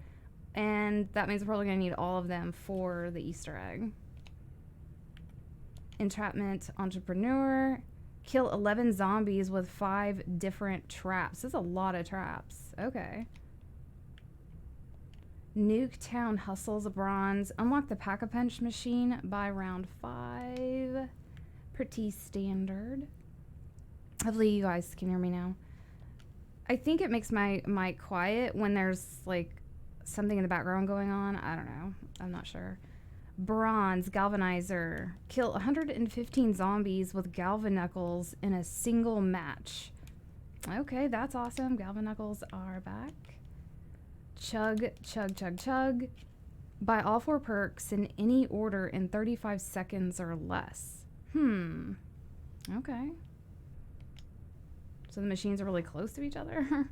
[SPEAKER 1] And that means we're probably going to need all of them for the Easter egg. Entrapment Entrepreneur. Kill 11 zombies with 5 different traps. That's a lot of traps. Okay. Nuketown Hustles bronze. Unlock the Pack-a-Punch machine by round 5. Pretty standard. Hopefully you guys can hear me now. I think it makes my mic quiet when there's like something in the background going on. I don't know. I'm not sure. Bronze Galvanizer. Kill 115 zombies with Galvanuckles in a single match. Okay, that's awesome. Galvanuckles are back. Chug, chug, chug, chug. Buy all 4 perks in any order in 35 seconds or less. Okay. So the machines are really close to each other.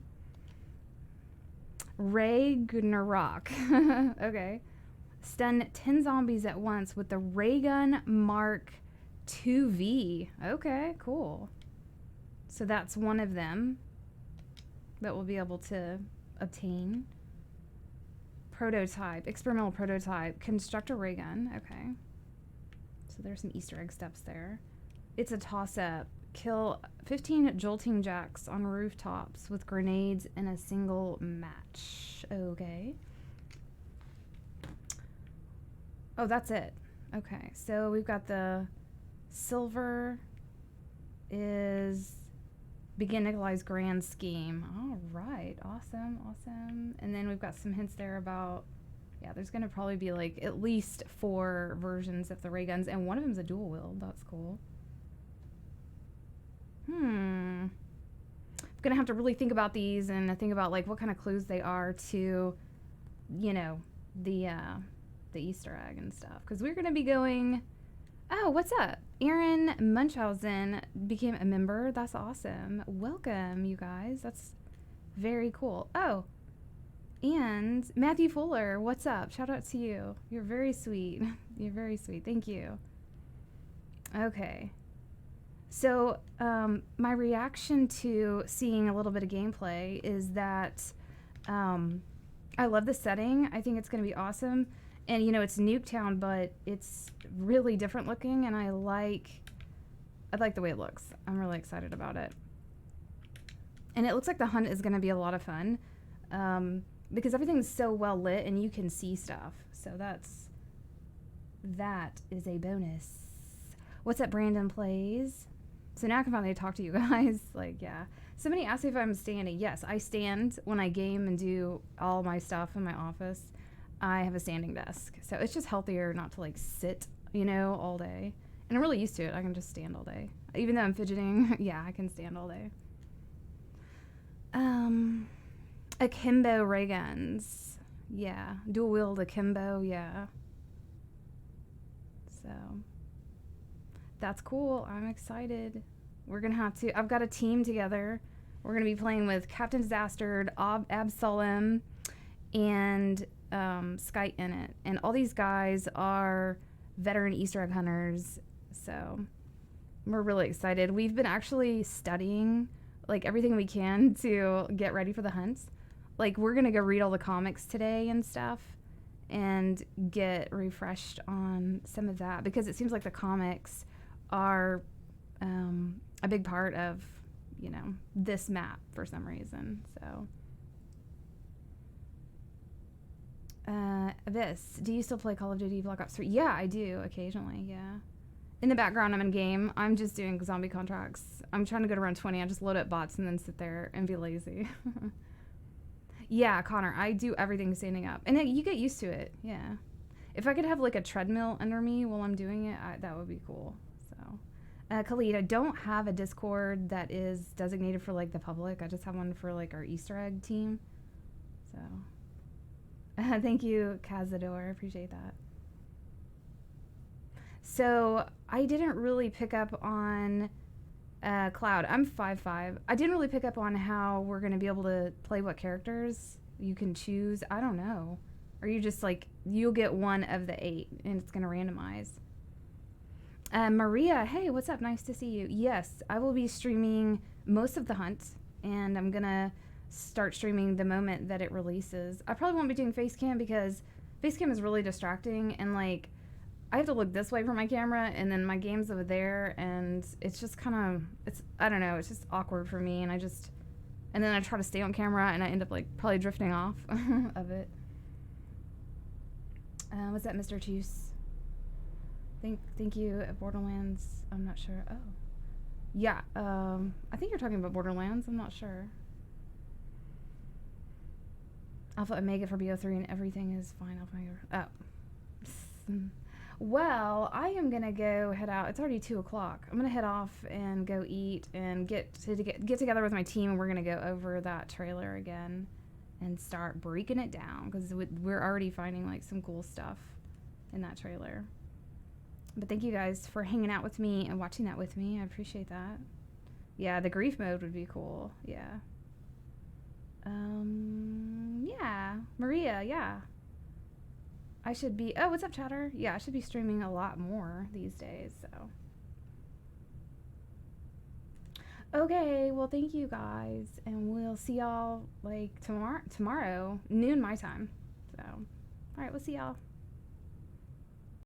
[SPEAKER 1] Ragnarok. Okay. Stun 10 zombies at once with the Ray Gun Mark 2V. Okay, cool. So that's one of them that we'll be able to obtain. Prototype, experimental prototype, construct a ray gun. Okay. So there's some Easter egg steps there. It's a toss-up. Kill 15 jolting jacks on rooftops with grenades in a single match. Okay. Oh, that's it. Okay, so we've got the silver is begin Nikolai's grand scheme. All right, awesome, awesome. And then we've got some hints there about, yeah, there's gonna probably be like at least 4 versions of the ray guns, and one of them's a dual wield. That's cool. I'm gonna have to really think about these and think about like what kind of clues they are to, you know, the Easter egg and stuff, because we're gonna be going. Oh, what's up? Aaron Munchausen became a member. That's awesome. Welcome, you guys. That's very cool. Oh, and Matthew Fuller, what's up? Shout out to you. You're very sweet. You're very sweet. Thank you. Okay. So my reaction to seeing a little bit of gameplay is that I love the setting. I think it's going to be awesome. And, you know, it's Nuketown, but it's really different looking, and I like the way it looks. I'm really excited about it. And it looks like the hunt is going to be a lot of fun because everything's so well lit and you can see stuff. So that is a bonus. What's up, Brandon Plays? So now I can finally talk to you guys. Like, yeah. Somebody asked me if I'm standing. Yes, I stand when I game and do all my stuff in my office. I have a standing desk. So it's just healthier not to like sit, you know, all day. And I'm really used to it. I can just stand all day. Even though I'm fidgeting, yeah, I can stand all day. Akimbo ray guns. Yeah. Dual wield akimbo, yeah. So that's cool. I'm excited. We're gonna have to, I've got a team together. We're gonna be playing with Captain Disastered, Absolem, and Sky in it. And all these guys are veteran Easter egg hunters. So we're really excited. We've been actually studying like everything we can to get ready for the hunts. Like we're gonna go read all the comics today and stuff and get refreshed on some of that, because it seems like the comics are a big part of, you know, this map for some reason. So Abyss, do you still play Call of Duty Black Ops 3? Yeah, I do occasionally. Yeah, in the background I'm in game. I'm just doing zombie contracts. I'm trying to go to around 20. I just load up bots and then sit there and be lazy. Yeah, Connor, I do everything standing up, and you get used to it. Yeah, if I could have like a treadmill under me while I'm doing it, that would be cool. So Khalid, I don't have a Discord that is designated for like the public. I just have one for like our Easter egg team. So thank you, Cazador. I appreciate that. So I didn't really pick up on Cloud. I'm 5'5". I didn't really pick up on how we're going to be able to play what characters you can choose. I don't know. Or you just like, you'll get one of the 8 and it's going to randomize. Maria, hey, what's up? Nice to see you. Yes, I will be streaming most of the hunt, and I'm going to start streaming the moment that it releases. I probably won't be doing Facecam because Facecam is really distracting, and like I have to look this way for my camera, and then my game's over there, and it's just kind of, I don't know, it's just awkward for me, and and then I try to stay on camera, and I end up like probably drifting off of it. What's that, Mr. Juice? Thank you, Borderlands. I'm not sure. Oh, yeah. I think you're talking about Borderlands. I'm not sure. Alpha Omega for BO3 and everything is fine. Alpha Omega. Oh. Well, I am gonna go head out. It's already 2 o'clock. I'm gonna head off and go eat and get together with my team, and we're gonna go over that trailer again and start breaking it down, because we're already finding like some cool stuff in that trailer. But thank you guys for hanging out with me and watching that with me. I appreciate that. Yeah, the grief mode would be cool. Yeah. Yeah, Maria. Yeah. I should be, oh, what's up, chatter? Yeah, I should be streaming a lot more these days, so. Okay, well, thank you guys, and we'll see y'all, like, tomorrow, noon my time, so. All right, we'll see y'all.